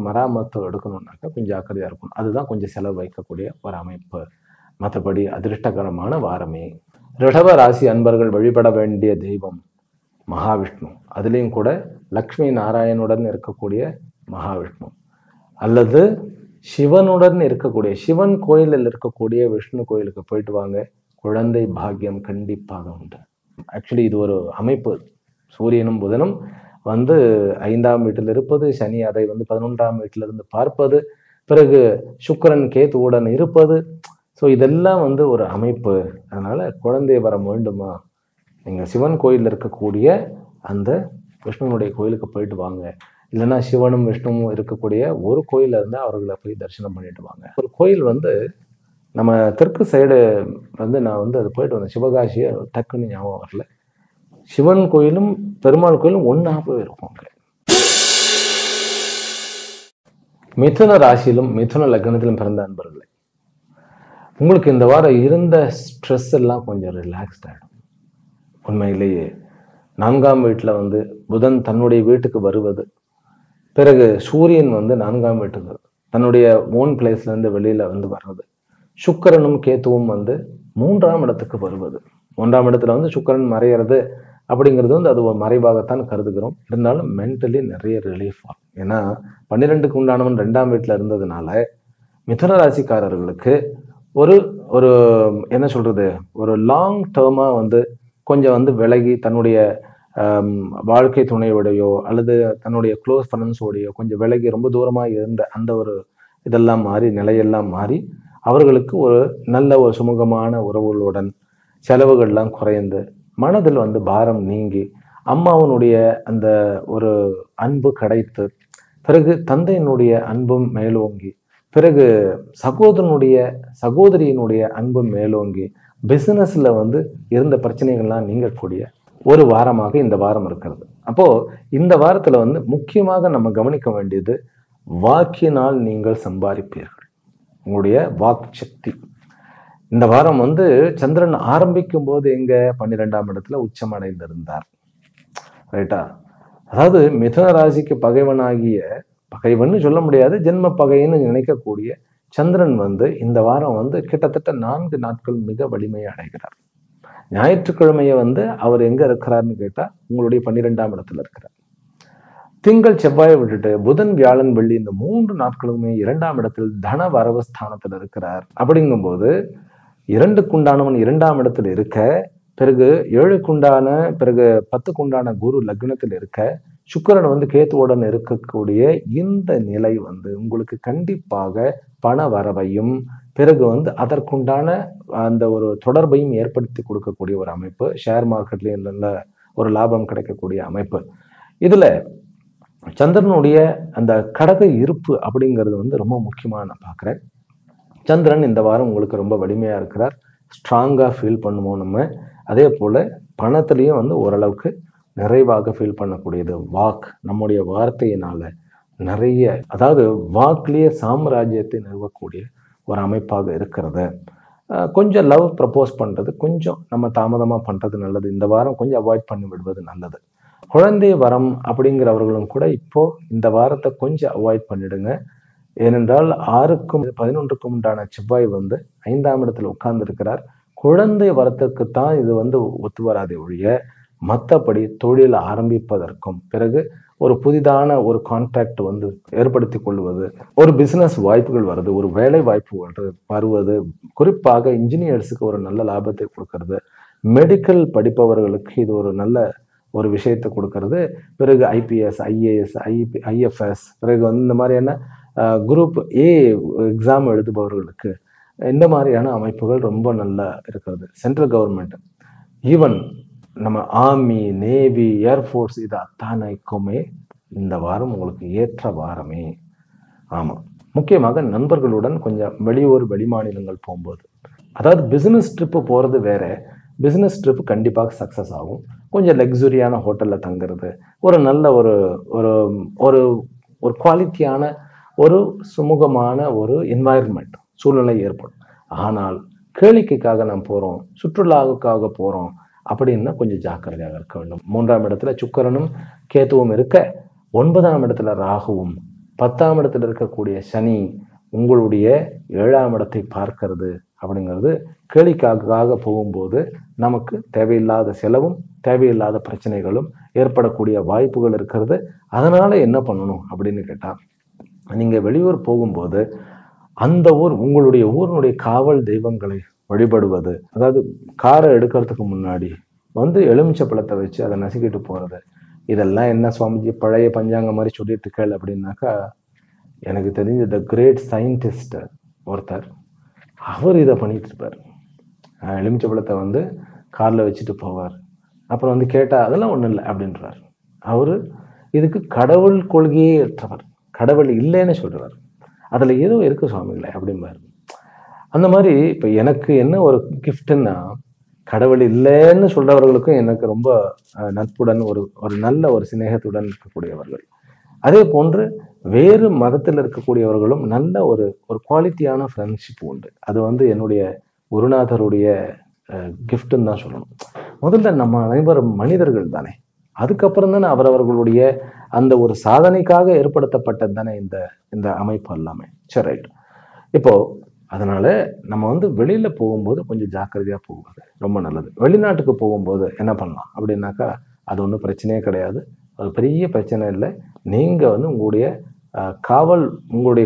மராமத்து எடுக்கணும்னாக்கா கொஞ்சம் ஜாக்கிரதையாக இருக்கணும். அதுதான் கொஞ்சம் செலவு வைக்கக்கூடிய ஒரு அமைப்பு. மற்றபடி அதிர்ஷ்டகரமான வாரமே. ரிஷப ராசி அன்பர்கள் வழிபட வேண்டிய தெய்வம் மகாவிஷ்ணு. அதுலேயும் கூட லக்ஷ்மி நாராயணுடன் இருக்கக்கூடிய மகாவிஷ்ணு, அல்லது சிவனுடன் இருக்கக்கூடிய சிவன் கோயிலில் இருக்கக்கூடிய விஷ்ணு கோயிலுக்கு போயிட்டு வாங்க. குழந்தை பாக்கியம் கண்டிப்பாக உண்டு. ஆக்சுவலி இது ஒரு அமைப்பு. சூரியனும் புதனும் வந்து 5ஆம் வீட்டில் இருப்பது, சனி அதை வந்து 11ஆம் வீட்டிலிருந்து பார்ப்பது, பிறகு சுக்கிரன் கேதுவுடன் இருப்பது. ஸோ இதெல்லாம் வந்து ஒரு அமைப்பு. அதனால குழந்தை வரம் வேண்டுமா, நீங்கள் சிவன் கோயிலில் இருக்கக்கூடிய அந்த விஷ்ணுனுடைய கோயிலுக்கு போயிட்டு வாங்க. இல்லைன்னா சிவனும் விஷ்ணுவும் இருக்கக்கூடிய ஒரு கோயில் இருந்தால் அவர்களை போய் தரிசனம் பண்ணிட்டு வாங்க. ஒரு கோயில் வந்து நம்ம தெற்கு சைடு வந்து நான் வந்து அது போயிட்டு வந்தேன். சிவகாசியை டக்குன்னு ஞாபகம் வரல. சிவன் கோயிலும் பெருமாள் கோயிலும் ஒன்றாகவே இருக்கும். மிதுன ராசியிலும் மிதுன லக்னத்திலும் பிறந்த அன்பர்களே, உங்களுக்கு இந்த வாரம் இருந்த ஸ்ட்ரெஸ் எல்லாம் கொஞ்சம் ரிலாக்ஸ்ட் ஆகிடும். உண்மையிலேயே 4ஆம் வீட்டில் வந்து புதன் தன்னுடைய வீட்டுக்கு வருவது, பிறகு சூரியன் வந்து 4ஆம் வீட்டுக்கு தன்னுடைய ஓன் பிளேஸ்லேருந்து வெளியில் வந்து வர்றது, சுக்கிரனும் கேத்துவும் வந்து 3ஆம் இடத்துக்கு வருவது. 1ஆம் இடத்துல வந்து சுக்கிரன் மறையிறது அப்படிங்கிறது வந்து அது ஒரு மறைவாகத்தான் கருதுகிறோம். இருந்தாலும் மென்டலி நிறைய ரிலீஃப் ஆகும். ஏன்னா 12க்கு உண்டானவன் 2ஆம் வீட்டில் இருந்ததுனால மிதுன ராசிக்காரர்களுக்கு ஒரு ஒரு என்ன சொல்றது, ஒரு லாங் டேர்மாக வந்து கொஞ்சம் வந்து விலகி தன்னுடைய வாழ்க்கை துணையோடையோ அல்லது தன்னுடைய க்ளோஸ் ஃப்ரெண்ட்ஸோடையோ கொஞ்சம் விலகி ரொம்ப தூரமாக இருந்த அந்த ஒரு இதெல்லாம் மாறி, நிலையெல்லாம் மாறி, அவர்களுக்கு ஒரு நல்ல ஒரு சுமூகமான உறவுகளுடன் செலவுகள்லாம் குறைந்து மனதில் வந்து பாரம் நீங்கி அம்மாவனுடைய அந்த ஒரு அன்பு கிடைத்து, பிறகு தந்தையினுடைய அன்பும் மேலோங்கி, பிறகு சகோதரியினுடைய அன்பும் மேலோங்கி, பிசினஸ்ல வந்து இருந்த பிரச்சனைகள்லாம் நீங்கக்கூடிய ஒரு வாரமாக இந்த வாரம் இருக்கிறது. அப்போ இந்த வாரத்துல வந்து முக்கியமாக நம்ம கவனிக்க வேண்டியது, வாக்கினால் நீங்கள் சம்பாதிப்பீர்கள். உங்களுடைய வாக்கு சக்தி. இந்த வாரம் வந்து சந்திரன் ஆரம்பிக்கும் போது எங்க 12ஆம் இடத்துல உச்சம் அடைந்திருந்தார். ரைட்டா? அதாவது மிதுன ராசிக்கு பகைவன்னு சொல்ல முடியாது, ஜென்ம பகைன்னு நினைக்கக்கூடிய சந்திரன் வந்து இந்த வாரம் வந்து கிட்டத்தட்ட 4 நாட்கள் மிக வலிமையை அடைகிறார். ஞாயிற்றுக்கிழமையை வந்து அவர் எங்க இருக்கிறார்னு கேட்டா உங்களுடைய 12ஆம் இடத்துல இருக்கிறார். திங்கள் செவ்வாயை விட்டுட்டு புதன் வியாழன் வெள்ளி இந்த 3 நாட்களுமே 2ஆம் இடத்தில் தன வரவு ஸ்தானத்தில் இருக்கிறார். அப்படிங்கும்போது 2க்குண்டானவன் 2ஆம் இடத்துல இருக்க பிறகு 7க்குண்டான பிறகு 10க்குண்டான குரு லக்னத்தில் இருக்க சுக்கிரன் வந்து கேத்துவுடன் இருக்கக்கூடிய இந்த நிலை வந்து உங்களுக்கு கண்டிப்பாக பண வரவையும் பிறகு வந்து அதற்குண்டான அந்த ஒரு தொடர்பையும் ஏற்படுத்தி கொடுக்கக்கூடிய ஒரு அமைப்பு. ஷேர் மார்க்கெட்லயும் நல்ல ஒரு லாபம் கிடைக்கக்கூடிய அமைப்பு. இதுல சந்திரனுடைய அந்த கடக இருப்பு அப்படிங்கிறது வந்து ரொம்ப முக்கியமா நான் பார்க்குறேன். சந்திரன் இந்த வாரம் உங்களுக்கு ரொம்ப வலிமையா இருக்கிறார். ஸ்ட்ராங்கா ஃபீல் பண்ணுவோம் நம்ம. அதே போல பணத்திலையும் வந்து ஓரளவுக்கு நிறைவாக ஃபீல் பண்ணக்கூடியது. நம்முடைய வார்த்தையினால நிறைய, அதாவது வாக்குலயே சாம்ராஜ்யத்தை நிறுவக்கூடிய ஒரு அமைப்பாக இருக்கிறது. கொஞ்சம் லவ் ப்ரப்போஸ் பண்றது கொஞ்சம் நம்ம தாமதமா பண்றது நல்லது. இந்த வாரம் கொஞ்சம் அவாய்ட் பண்ணி விடுவது நல்லது. குழந்தை வரம் அப்படிங்கிறவர்களும் கூட இப்போ இந்த வாரத்தை கொஞ்சம் அவாய்ட் பண்ணிடுங்க. ஏனென்றால் 6க்கும் 11க்கும் உண்டான செவ்வாய் வந்து 5ஆம் இடத்துல உட்கார்ந்து இருக்கிறார். குழந்தை வரத்துக்கு தான் இது வந்து ஒத்து வராதே ஒழிய மற்றபடி தொழில் ஆரம்பிப்பதற்கும் பிறகு ஒரு புதிதான ஒரு கான்ட்ராக்ட் வந்து ஏற்படுத்தி கொள்வது, ஒரு பிசினஸ் வாய்ப்புகள் வருது, ஒரு வேலை வாய்ப்பு வருவது, குறிப்பாக இன்ஜினியர்ஸுக்கு ஒரு நல்ல லாபத்தை கொடுக்கறது, மெடிக்கல் படிப்பவர்களுக்கு இது ஒரு நல்ல ஒரு விஷயத்தை கொடுக்கறது, பிறகு ஐபிஎஸ், ஐஏஎஸ், ஐஎஃப்எஸ், பிறகு வந்து இந்த மாதிரியான குரூப் ஏ எக்ஸாம் எழுதுபவர்களுக்கு இந்த மாதிரியான அமைப்புகள் ரொம்ப நல்லா இருக்கிறது. சென்ட்ரல் கவர்மெண்ட், ஈவன் நம்ம ஆர்மி, நேவி, ஏர்ஃபோர்ஸ், இது அத்தனைக்குமே இந்த வாரம் உங்களுக்கு ஏற்ற வாரமே. ஆமாம், முக்கியமாக நண்பர்களுடன் கொஞ்சம் வெளியூர் வெளிமாநிலங்கள் போகும்போது, அதாவது பிஸ்னஸ் ட்ரிப்பு போகிறது வேற, பிஸ்னஸ் ட்ரிப்பு கண்டிப்பாக சக்ஸஸ் ஆகும். கொஞ்சம் லக்ஸுரியான ஹோட்டலில் தங்குறது, ஒரு நல்ல ஒரு ஒரு ஒரு ஒரு குவாலிட்டியான ஒரு சுமூகமான ஒரு என்வாயர்மெண்ட் சூழ்நிலை ஏற்படும். ஆனால் கேளிக்கைக்காக நாம் போகிறோம், சுற்றுலாவுக்காக போகிறோம் அப்படின்னா கொஞ்சம் ஜாக்கிரதையாக இருக்க வேண்டும். 3ஆம் இடத்துல சுக்கிரனும் கேத்துவும் இருக்க, 9ஆம் இடத்துல ராகுவும் 10ஆம் இடத்துல இருக்கக்கூடிய சனி உங்களுடைய 7ஆம் இடத்தை பார்க்கிறது அப்படிங்கிறது கேளிக்காக போகும்போது நமக்கு தேவையில்லாத செலவும் தேவையில்லாத பிரச்சனைகளும் ஏற்படக்கூடிய வாய்ப்புகள் இருக்கிறது. அதனால என்ன பண்ணணும் அப்படின்னு கேட்டா, நீங்க வெளியூர் போகும்போது அந்த உங்களுடைய ஊரினுடைய காவல் தெய்வங்களை வழிபடுவது, அதாவது காரை எடுக்கிறதுக்கு முன்னாடி வந்து எலுமிச்சை பழத்தை வச்சு அதை நசுக்கிட்டு போறது, இதெல்லாம் என்ன சுவாமிஜி பழைய பஞ்சாங்க மாதிரி சொல்லிட்டு இருக்கேள் அப்படின்னாக்கா, எனக்கு தெரிஞ்ச த கிரேட் சயின்டிஸ்ட் ஒருத்தர், அவர் இதை பண்ணிட்டு இருப்பார். எலுமிச்சை பழத்தை வந்து காரில் வச்சுட்டு போவார். அப்புறம் வந்து கேட்டா அதெல்லாம் ஒன்றும் இல்லை அப்படின்றார். அவரு இதுக்கு கடவுள் கொள்கையே ஏற்றவர், கடவுள் இல்லைன்னு சொல்றார். அதுல ஏதோ இருக்கு சுவாமிகளே அப்படிம்பாரு. அந்த மாதிரி இப்ப எனக்கு என்ன ஒரு கிஃப்ட்னா, கடவுள் இல்லைன்னு சொல்றவர்களுக்கும் எனக்கு ரொம்ப நட்புடன் ஒரு நல்ல ஒரு சிநேகத்துடன் இருக்கக்கூடியவர்கள். அதே போன்று வேறு மதத்தில் இருக்கக்கூடியவர்களும் நல்ல ஒரு குவாலிட்டியான ஃப்ரெண்ட்ஷிப் உண்டு. அது வந்து என்னுடைய குருநாதருடைய கிஃப்ட்ன்னு தான் சொல்லணும். முதல்ல நம்ம அனைவரும் மனிதர்கள் தானே, அதுக்கப்புறம் தானே அவரவர்களுடைய அந்த ஒரு சாதனைக்காக ஏற்படுத்தப்பட்டது தானே இந்த அமைப்பு எல்லாமே. சரி, ரைட். இப்போ அதனால நம்ம வந்து வெளியில போகும்போது கொஞ்சம் ஜாக்கிரதையா போகுது ரொம்ப நல்லது. வெளிநாட்டுக்கு போகும்போது என்ன பண்ணலாம் அப்படின்னாக்கா, அது ஒன்றும் பிரச்சனையே கிடையாது, அது பெரிய பிரச்சனை இல்லை. நீங்க வந்து உங்களுடைய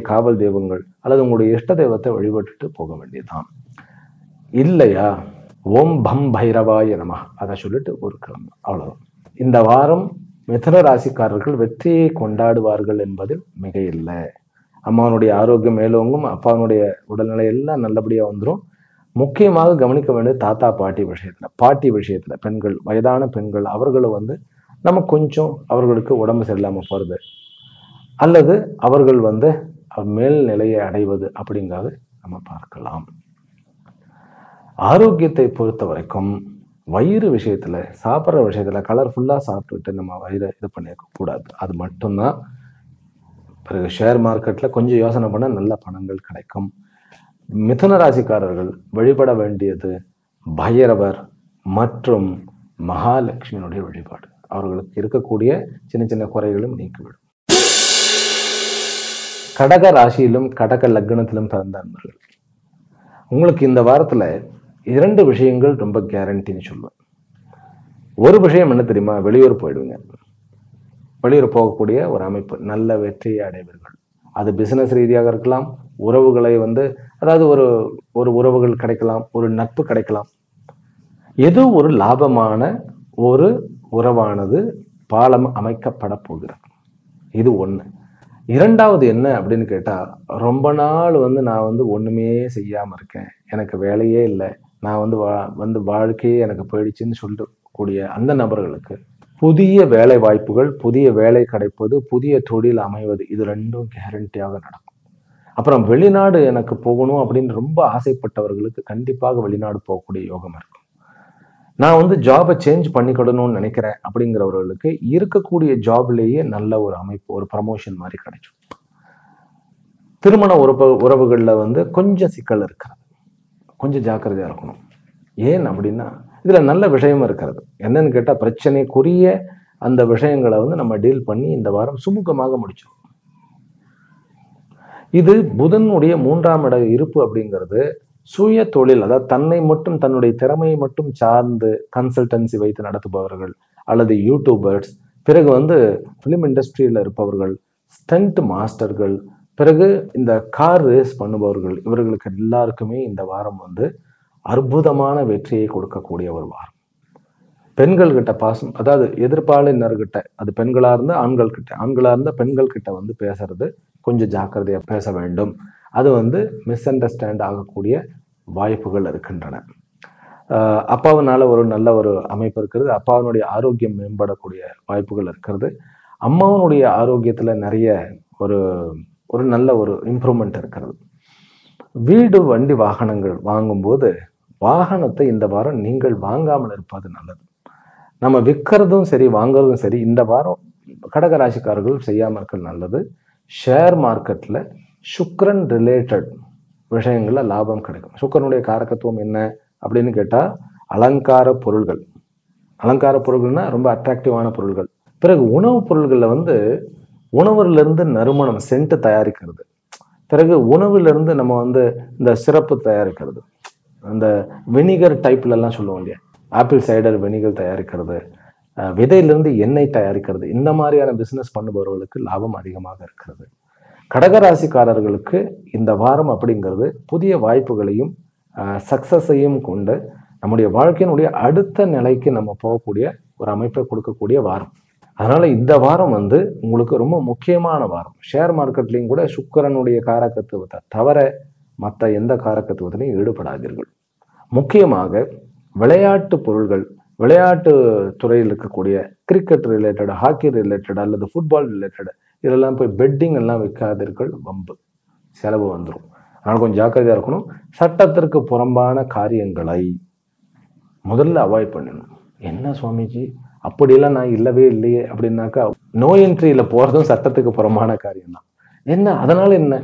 காவல் தெய்வங்கள் அல்லது உங்களுடைய இஷ்ட தெய்வத்தை வழிபட்டுட்டு போக வேண்டியதுதான். இல்லையா, ஓம் பம் பைரவாய நம அதை சொல்லிட்டு ஒரு கிளம்பு, அவ்வளவுதான். இந்த வாரம் மிதுன ராசிக்காரர்கள் வெற்றியை கொண்டாடுவார்கள் என்பதில் மிக இல்லை. அம்மாவனுடைய ஆரோக்கியம் மேலோங்கும், அப்பாவனுடைய உடல்நிலை எல்லாம் நல்லபடியா வந்துடும். முக்கியமாக கவனிக்க வேண்டியது தாத்தா பாட்டி விஷயத்துல பெண்கள், வயதான பெண்கள், அவர்களை வந்து நம்ம கொஞ்சம் அவர்களுக்கு உடம்பு சரியில்லாம போறது அல்லது அவர்கள் வந்து மேல் நிலையை அடைவது அப்படிங்கிறது நம்ம பார்க்கலாம். ஆரோக்கியத்தை பொறுத்த வரைக்கும் வயிறு விஷயத்துல, சாப்பிட்ற விஷயத்துல கலர்ஃபுல்லா சாப்பிட்டுட்டு நம்ம வயிறை இது பண்ணிக்க கூடாது. அது மட்டும்தான். பிறகு ஷேர் மார்க்கெட்ல கொஞ்சம் யோசனை பண்ண நல்ல பணங்கள் கிடைக்கும். மிதுன ராசிக்காரர்கள் வழிபட வேண்டியது பைரவர் மற்றும் மகாலட்சுமியினுடைய வழிபாடு. அவர்களுக்கு இருக்கக்கூடிய சின்ன சின்ன குறைகளும் நீக்கிவிடும். கடக ராசியிலும் கடக லக்னத்திலும் பிறந்த அன்பர்கள், உங்களுக்கு இந்த வாரத்துல 2 விஷயங்கள் ரொம்ப கேரண்டின்னு சொல்லுவேன். ஒரு விஷயம் என்ன தெரியுமா, வெளியூர் போயிடுவீங்க. வெளியூர் போகக்கூடிய ஒரு அமைப்பு, நல்ல வெற்றியை அடைவீர்கள். அது பிசினஸ் ரீதியாக இருக்கலாம், உறவுகளை வந்து, அதாவது ஒரு உறவுகள் கிடைக்கலாம், ஒரு நட்பு கிடைக்கலாம். ஏதோ ஒரு லாபமான ஒரு உறவானது பாலம் அமைக்கப்பட போகிறது. இது ஒண்ணு. இரண்டாவது என்ன அப்படின்னு கேட்டா, ரொம்ப நாள் நான் ஒண்ணுமே செய்யாம இருக்கேன், எனக்கு வேலையே இல்லை, நான் வாழ்க்கையே எனக்கு போயிடுச்சுன்னு சொல்லக்கூடிய அந்த நபர்களுக்கு புதிய வேலை வாய்ப்புகள், புதிய வேலை கிடைப்பது, புதிய தொழில் அமைவது, இது ரெண்டும் கேரண்டியாக நடக்கும். அப்புறம் வெளிநாடு எனக்கு போகணும் அப்படின்னு ரொம்ப ஆசைப்பட்டவர்களுக்கு கண்டிப்பாக வெளிநாடு போகக்கூடிய யோகம் இருக்கும். நான் ஜாபை சேஞ்ச் பண்ணிக்கிடணும்னு நினைக்கிறேன் அப்படிங்கிறவர்களுக்கு இருக்கக்கூடிய ஜாப்லேயே நல்ல ஒரு அமைப்பு, ஒரு ப்ரமோஷன் மாதிரி கிடைக்கும். திருமண உறவுகளில் கொஞ்சம் சிக்கல் இருக்கிறது, கொஞ்சம் ஜாக்கிரதையா இருக்கணும். ஏன் அப்படின்னா இதுல நல்ல விஷயம் இருக்கிறது. என்னன்னு கேட்டா, பிரச்சனைக்குரிய அந்த விஷயங்களை நம்ம டீல் பண்ணி இந்த வாரம் சுமூகமாக முடிச்சோம். இது புதனுடைய 3ஆம் இட இருப்பு அப்படிங்கிறது சுய தொழில், அதாவது தன்னை மட்டும் தன்னுடைய திறமையை மட்டும் சார்ந்து கன்சல்டன்சி வைத்து நடத்துபவர்கள், அல்லது யூடியூபர்ஸ், பிறகு பிலிம் இண்டஸ்ட்ரியில இருப்பவர்கள், ஸ்டண்ட் மாஸ்டர்கள், பிறகு இந்த கார் ரேஸ் பண்ணுபவர்கள், இவர்களுக்கு எல்லாருக்குமே இந்த வாரம் அற்புதமான வெற்றியை கொடுக்கக்கூடிய ஒரு வாரம். பெண்கள் கிட்ட பாசம், அதாவது எதிர்ப்பாளினர்கிட்ட, அது பெண்களா இருந்தா ஆண்கள் கிட்ட, ஆண்களா இருந்தா பெண்கள் கிட்ட பேசுறது கொஞ்சம் ஜாக்கிரதையா பேச வேண்டும். அது மிஸ் அண்டர்ஸ்டாண்ட் ஆகக்கூடிய வாய்ப்புகள் இருக்கின்றன. அப்பாவினால ஒரு நல்ல ஒரு அமைப்பு இருக்கிறது, அப்பாவினுடைய ஆரோக்கியம் மேம்படக்கூடிய வாய்ப்புகள் இருக்கிறது. அம்மாவனுடைய ஆரோக்கியத்துல நிறைய ஒரு நல்ல ஒரு இம்ப்ரூவ்மெண்ட் இருக்கிறது. வீடு வண்டி வாகனங்கள் வாங்கும்போது வாகனத்தை இந்த வாரம் நீங்கள் வாங்காமல் இருப்பது நல்லது. நம்ம விற்கிறதும் சரி வாங்குறதும் சரி இந்த வாரம் கடகராசிக்காரர்கள் செய்யாமல் இருக்கிறது நல்லது. ஷேர் மார்க்கெட்ல சுக்கிரன் ரிலேட்டட் விஷயங்கள்ல லாபம் கிடைக்கும். சுக்கிரனுடைய காரகத்துவம் என்ன அப்படின்னு கேட்டா, அலங்கார பொருள்கள். அலங்கார பொருள்கள்னா ரொம்ப அட்ராக்டிவான பொருள்கள். பிறகு உணவுப் பொருள்கள்ல உணவுல இருந்து நறுமணம், சென்ட் தயாரிக்கிறது. பிறகு உணவுல இருந்து நம்ம இந்த சிறப்பு தயாரிக்கிறது, அந்த வினிகர் டைப்ல எல்லாம் சொல்லுவோம் இல்லையா, ஆப்பிள் சைடர் வினிகர் தயாரிக்கிறது, விதையிலிருந்து எண்ணெய் தயாரிக்கிறது, இந்த மாதிரியான பிசினஸ் பண்ணுபவர்களுக்கு லாபம் அதிகமாக இருக்கிறது. கடகராசிக்காரர்களுக்கு இந்த வாரம் அப்படிங்கிறது புதிய வாய்ப்புகளையும் சக்சஸையும் கொண்டு நம்முடைய வாழ்க்கையினுடைய அடுத்த நிலைக்கு நம்ம போகக்கூடிய ஒரு அமைப்பை கொடுக்கக்கூடிய வாரம். அதனால இந்த வாரம் உங்களுக்கு ரொம்ப முக்கியமான வாரம். ஷேர் மார்க்கெட்லையும் கூட சுக்கிரனுடைய காரகத்துவத்தை தவிர மற்ற எந்த காரகத்துவத்திலையும் ஈடுபடாதீர்கள். முக்கியமாக விளையாட்டு பொருள்கள், விளையாட்டு துறையில் இருக்கக்கூடிய கிரிக்கெட் ரிலேட்டட், ஹாக்கி ரிலேட்டட் அல்லது ஃபுட்பால் ரிலேட்டட், இதெல்லாம் போய் பெட்டிங் எல்லாம் வைக்காதீர்கள், வம்பு, செலவு வந்துடும். அதனால கொஞ்சம் ஜாக்கிரதையா இருக்கணும். சட்டத்திற்கு புறம்பான காரியங்களை முதல்ல அவாய்ட் பண்ணணும். என்ன சுவாமிஜி அப்படியெல்லாம் நான் இல்லவே இல்லையே அப்படின்னாக்கா, நோ என்ட்ரியில போறதும் சட்டத்துக்கு புறம்பான காரியம் தான். என்ன அதனால என்ன?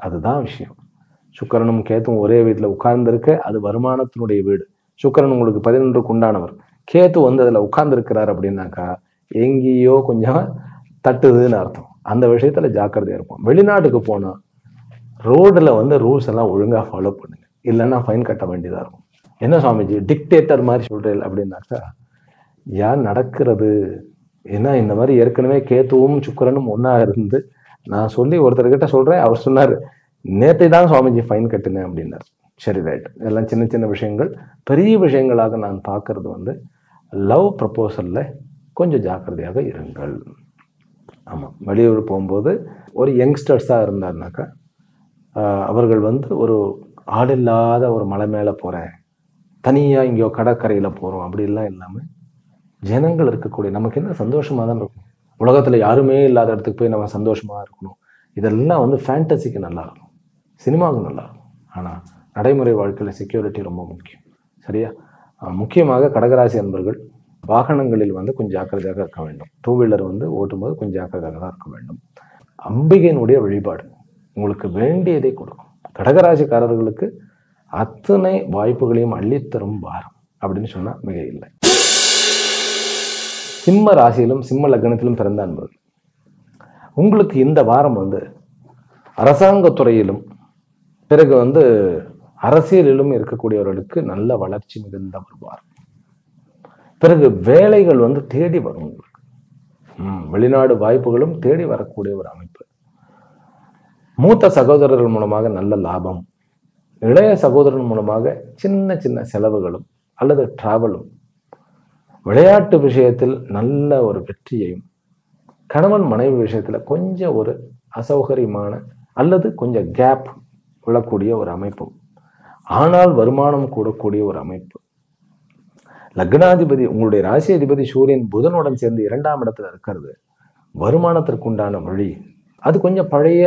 அதுதான் விஷயம். சுக்கிரனும் கேத்தும் ஒரே வீட்டுல உட்கார்ந்து இருக்க, அது வருமானத்தினுடைய வீடு. சுக்கிரன் உங்களுக்கு 11க்கு உண்டானவர். கேத்து அதுல உட்கார்ந்து இருக்கிறார் அப்படின்னாக்கா எங்கேயோ கொஞ்சம் தட்டுதுன்னு அர்த்தம். அந்த விஷயத்துல ஜாக்கிரதையா இருப்போம். வெளிநாட்டுக்கு போனா ரோடுல ரூல்ஸ் எல்லாம் ஒழுங்கா ஃபாலோ பண்ணுங்க, இல்லைன்னா ஃபைன் கட்ட வேண்டியதா இருக்கும். என்ன சுவாமிஜி டிக்டேட்டர் மாதிரி சொல்றேன் அப்படின்னாக்கா, யார் நடக்கிறது? ஏன்னா இந்த மாதிரி ஏற்கனவே கேத்துவும் சுக்கிரனும் ஒன்னா இருந்து நான் சொல்லி ஒருத்தர்கிட்ட சொல்றேன், அவர் சொன்னாரு நேற்றை தான் சுவாமிஜி ஃபைன் கட்டுனேன் அப்படின்னாரு. சரி ரைட், இதெல்லாம் சின்ன சின்ன விஷயங்கள். பெரிய விஷயங்களாக நான் பார்க்கறது லவ் ப்ரப்போசல்ல கொஞ்சம் ஜாக்கிரதையாக இருங்கள். ஆமா, வெளியூர் போகும்போது ஒரு யங்ஸ்டர்ஸா இருந்தாருனாக்கா, அவர்கள் ஒரு ஆள் இல்லாத ஒரு மலை மேல போறேன், தனியா இங்கேயோ கடற்கரையில போறோம் அப்படிலாம் இல்லாம ஜனங்கள் இருக்கக்கூடிய, நமக்கு என்ன சந்தோஷமா தான் இருக்கும். உலகத்துல யாருமே இல்லாத இடத்துக்கு போய் நம்ம சந்தோஷமா இருக்கணும். இதெல்லாம் ஃபேண்டசிக்கு நல்லா இருக்கும், சினிமாவுக்கு நல்லா இருக்கும். ஆனா நடைமுறை வாழ்க்கையில செக்யூரிட்டி ரொம்ப முக்கியம். சரியா? முக்கியமாக கடகராசி அன்பர்கள் வாகனங்களில் கொஞ்சம் ஜாக்கிரதையாக இருக்க வேண்டும். டூ வீலர் ஓட்டும்போது கொஞ்சம் ஜாக்கிரதையாக தான் இருக்க வேண்டும். அம்பிகையினுடைய வழிபாடு உங்களுக்கு வேண்டியதை கொடுக்கும். கடகராசிக்காரர்களுக்கு அத்தனை வாய்ப்புகளையும் அள்ளித்தரும் வாரம் அப்படின்னு சொன்னா மிக இல்லை. சிம்ம ராசியிலும் சிம்ம லக்னத்திலும் பிறந்த அன்பர்கள், உங்களுக்கு இந்த வாரம் அரசாங்கத்துறையிலும் பிறகு அரசியலிலும் இருக்கக்கூடியவர்களுக்கு நல்ல வளர்ச்சி மிகுந்த ஒரு வாரம். பிறகு வேலைகள் தேடி வரும் உங்களுக்கு. வெளிநாடு வாய்ப்புகளும் தேடி வரக்கூடிய ஒரு அமைப்பு. மூத்த சகோதரர்கள் மூலமாக நல்ல லாபம், இளைய சகோதரன் மூலமாக சின்ன சின்ன செலவுகளும் அல்லது டிராவலும், விளையாட்டு விஷயத்தில் நல்ல ஒரு வெற்றியையும், கணவன் மனைவி விஷயத்துல கொஞ்சம் ஒரு அசௌகரியமான அல்லது கொஞ்சம் கேப் விழக்கூடிய ஒரு அமைப்பு, ஆனால் வருமானம் கூடக்கூடிய ஒரு அமைப்பு. லக்னாதிபதி உங்களுடைய ராசி அதிபதி சூரியன் புதனுடன் சேர்ந்து 2ஆம் இடத்துல இருக்கிறது வருமானத்திற்கு உண்டான வழி. அது கொஞ்சம் பழைய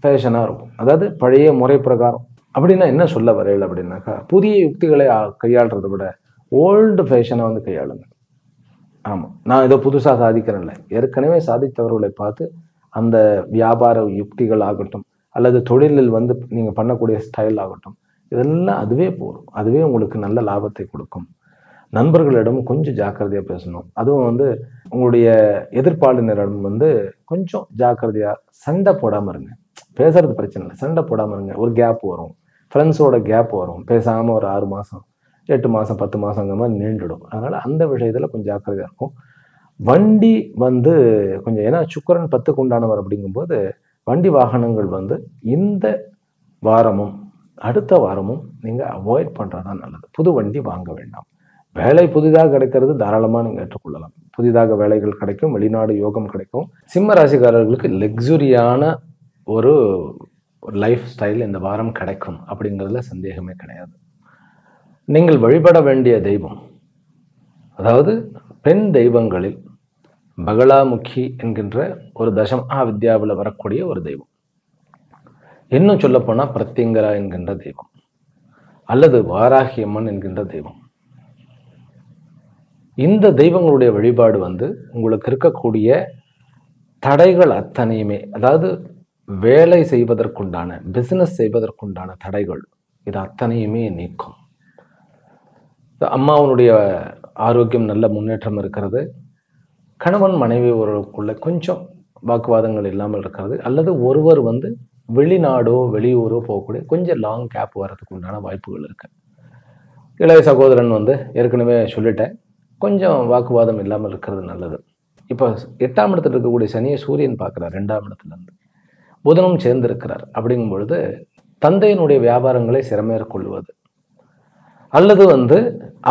ஃபேஷனா இருக்கும், அதாவது பழைய முறை பிரகாரம். அப்படின்னா என்ன சொல்ல வரையில அப்படின்னாக்கா, புதிய யுக்திகளை கையாளுறதை விட ஓல்டு ஃபேஷனை வந்து கையாளுங்க. ஆமா, நான் இதை புதுசா சாதிக்கிறேன்ல, ஏற்கனவே சாதித்தவர்களை பார்த்து அந்த வியாபார யுக்திகள் ஆகட்டும் அல்லது தொழிலில் வந்து நீங்க பண்ணக்கூடிய ஸ்டைல் ஆகட்டும், இதெல்லாம் அதுவே போதும். அதுவே உங்களுக்கு நல்ல லாபத்தை கொடுக்கும். நண்பர்களிடம் கொஞ்சம் ஜாக்கிரதையா பேசணும். அதுவும் வந்து உங்களுடைய எதிர்ப்பாளினரிடம் வந்து கொஞ்சம் ஜாக்கிரதையா, சண்டை போடாம இருங்க. பேசுறது பிரச்சனை இல்லை, சண்டை போடாம இருங்க. ஒரு கேப் வரும், ஃப்ரெண்ட்ஸோட கேப் வரும், பேசாம ஒரு 6 மாசம் 8 மாசம் 10 மாசங்கிற மாதிரி நீண்டுடும். அதனால அந்த விஷயத்துல கொஞ்சம் ஜாக்கிரதையா இருக்கும். வண்டி வந்து கொஞ்சம், ஏன்னா சுக்கிரன் 10க்கு உண்டானவர் அப்படிங்கும்போது வண்டி வாகனங்கள் வந்து இந்த வாரமும் அடுத்த வாரமும் நீங்க அவாய்ட் பண்றதுதான் நல்லது. புது வண்டி வாங்க வேண்டாம். வேலை புதிதாக கிடைக்கிறது தாராளமா நீங்க ஏற்றுக்கொள்ளலாம். புதிதாக வேலைகள் கிடைக்கும், வெளிநாடு யோகம் கிடைக்கும். சிம்ம ராசிக்காரர்களுக்கு லக்ஸுரியான ஒரு லைஃப் ஸ்டைல் இந்த வாரம் கிடைக்கும் அப்படிங்கிறதுல சந்தேகமே கிடையாது. நீங்கள் வழிபட வேண்டிய தெய்வம், அதாவது பெண் தெய்வங்களில் பகலாமுகி என்கின்ற ஒரு தசமஹா வித்யாவில் வரக்கூடிய ஒரு தெய்வம், இன்னும் சொல்ல போனா பிரத்யங்கரா என்கின்ற தெய்வம் அல்லது வாராகி அம்மன் என்கின்ற தெய்வம். இந்த தெய்வங்களுடைய வழிபாடு வந்து உங்களுக்கு இருக்கக்கூடிய தடைகள் அத்தனையுமே, அதாவது வேலை செய்வதற்குண்டான, பிசினஸ் செய்வதற்குண்டான தடைகள், இது அத்தனையுமே நீக்கும். அம்மாவனுடைய ஆரோக்கியம் நல்ல முன்னேற்றம் இருக்கிறது. கணவன் மனைவி ஒருவருக்குள்ள கொஞ்சம் வாக்குவாதங்கள் இல்லாமல் இருக்கிறது, அல்லது ஒருவர் வந்து வெளிநாடோ வெளியூரோ போகக்கூடிய கொஞ்சம் லாங் கேப் வர்றதுக்கு உண்டான வாய்ப்புகள் இருக்கு. இளைய சகோதரன் வந்து ஏற்கனவே சொல்லிட்டேன், கொஞ்சம் வாக்குவாதம் இல்லாமல் இருக்கிறது நல்லது. இப்போ 8ஆம் இடத்துல இருக்கக்கூடிய சனியை சூரியன் பார்க்கிறார் 2ஆம் இடத்துல இருந்து, புதனும் சேர்ந்து இருக்கிறார். அப்படிங்கும் பொழுது தந்தையினுடைய வியாபாரங்களை சிறமேற்கொள்வது அல்லது வந்து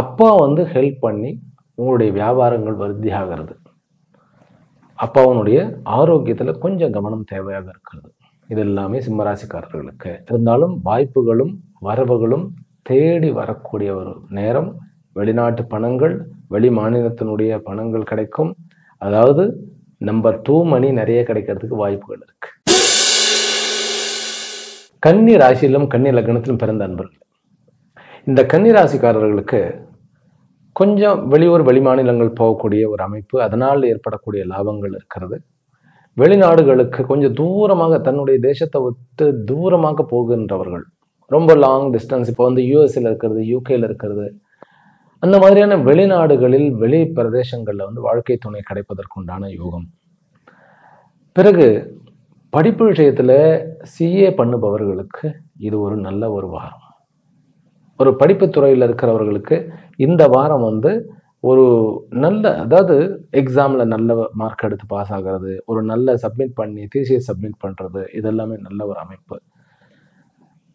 அப்பா வந்து ஹெல்ப் பண்ணி உங்களுடைய வியாபாரங்கள் விருத்தியாகிறது. அப்பாவனுடைய ஆரோக்கியத்துல கொஞ்சம் கவனம் தேவையாக இருக்கிறது. இது எல்லாமே சிம்மராசிக்காரர்களுக்கு இருந்தாலும் வாய்ப்புகளும் வரவுகளும் தேடி வரக்கூடிய ஒரு நேரம். வெளிநாட்டு பணங்கள், வெளி மாநிலத்தினுடைய பணங்கள் கிடைக்கும். அதாவது நம்பர் 2 மணி நிறைய கிடைக்கிறதுக்கு வாய்ப்புகள் இருக்கு. கன்னி ராசியிலும் கன்னி லக்னத்திலும் பிறந்த அன்பர்கள், இந்த கன்னி ராசிக்காரர்களுக்கு கொஞ்சம் வெளியூர் வெளி மாநிலங்கள் போகக்கூடிய ஒரு அமைப்பு, அதனால் ஏற்படக்கூடிய லாபங்கள் இருக்கிறது. வெளிநாடுகளுக்கு கொஞ்சம் தூரமாக, தன்னுடைய தேசத்தை விட்டு தூரமாக போகின்றவர்கள், ரொம்ப லாங் டிஸ்டன்ஸ், இப்போ வந்து யூஎஸ்ல இருக்கிறது, யூகேல இருக்கிறது, அந்த மாதிரியான வெளிநாடுகளில் வெளி பிரதேசங்கள்ல வந்து வாழ்க்கை துணை கிடைப்பதற்குண்டான யோகம். பிறகு படிப்பு விஷயத்துல சிஏ பண்ணுபவர்களுக்கு இது ஒரு நல்ல ஒரு வாரம். ஒரு படிப்பு துறையில் இருக்கிறவர்களுக்கு இந்த வாரம் வந்து ஒரு நல்ல, அதாவது எக்ஸாம்ல நல்ல மார்க் எடுத்து பாஸ் ஆகிறது, ஒரு நல்ல சப்மிட் பண்ணி தீசிஸ் சப்மிட் பண்றது, இதெல்லாமே நல்ல ஒரு அமைப்பு.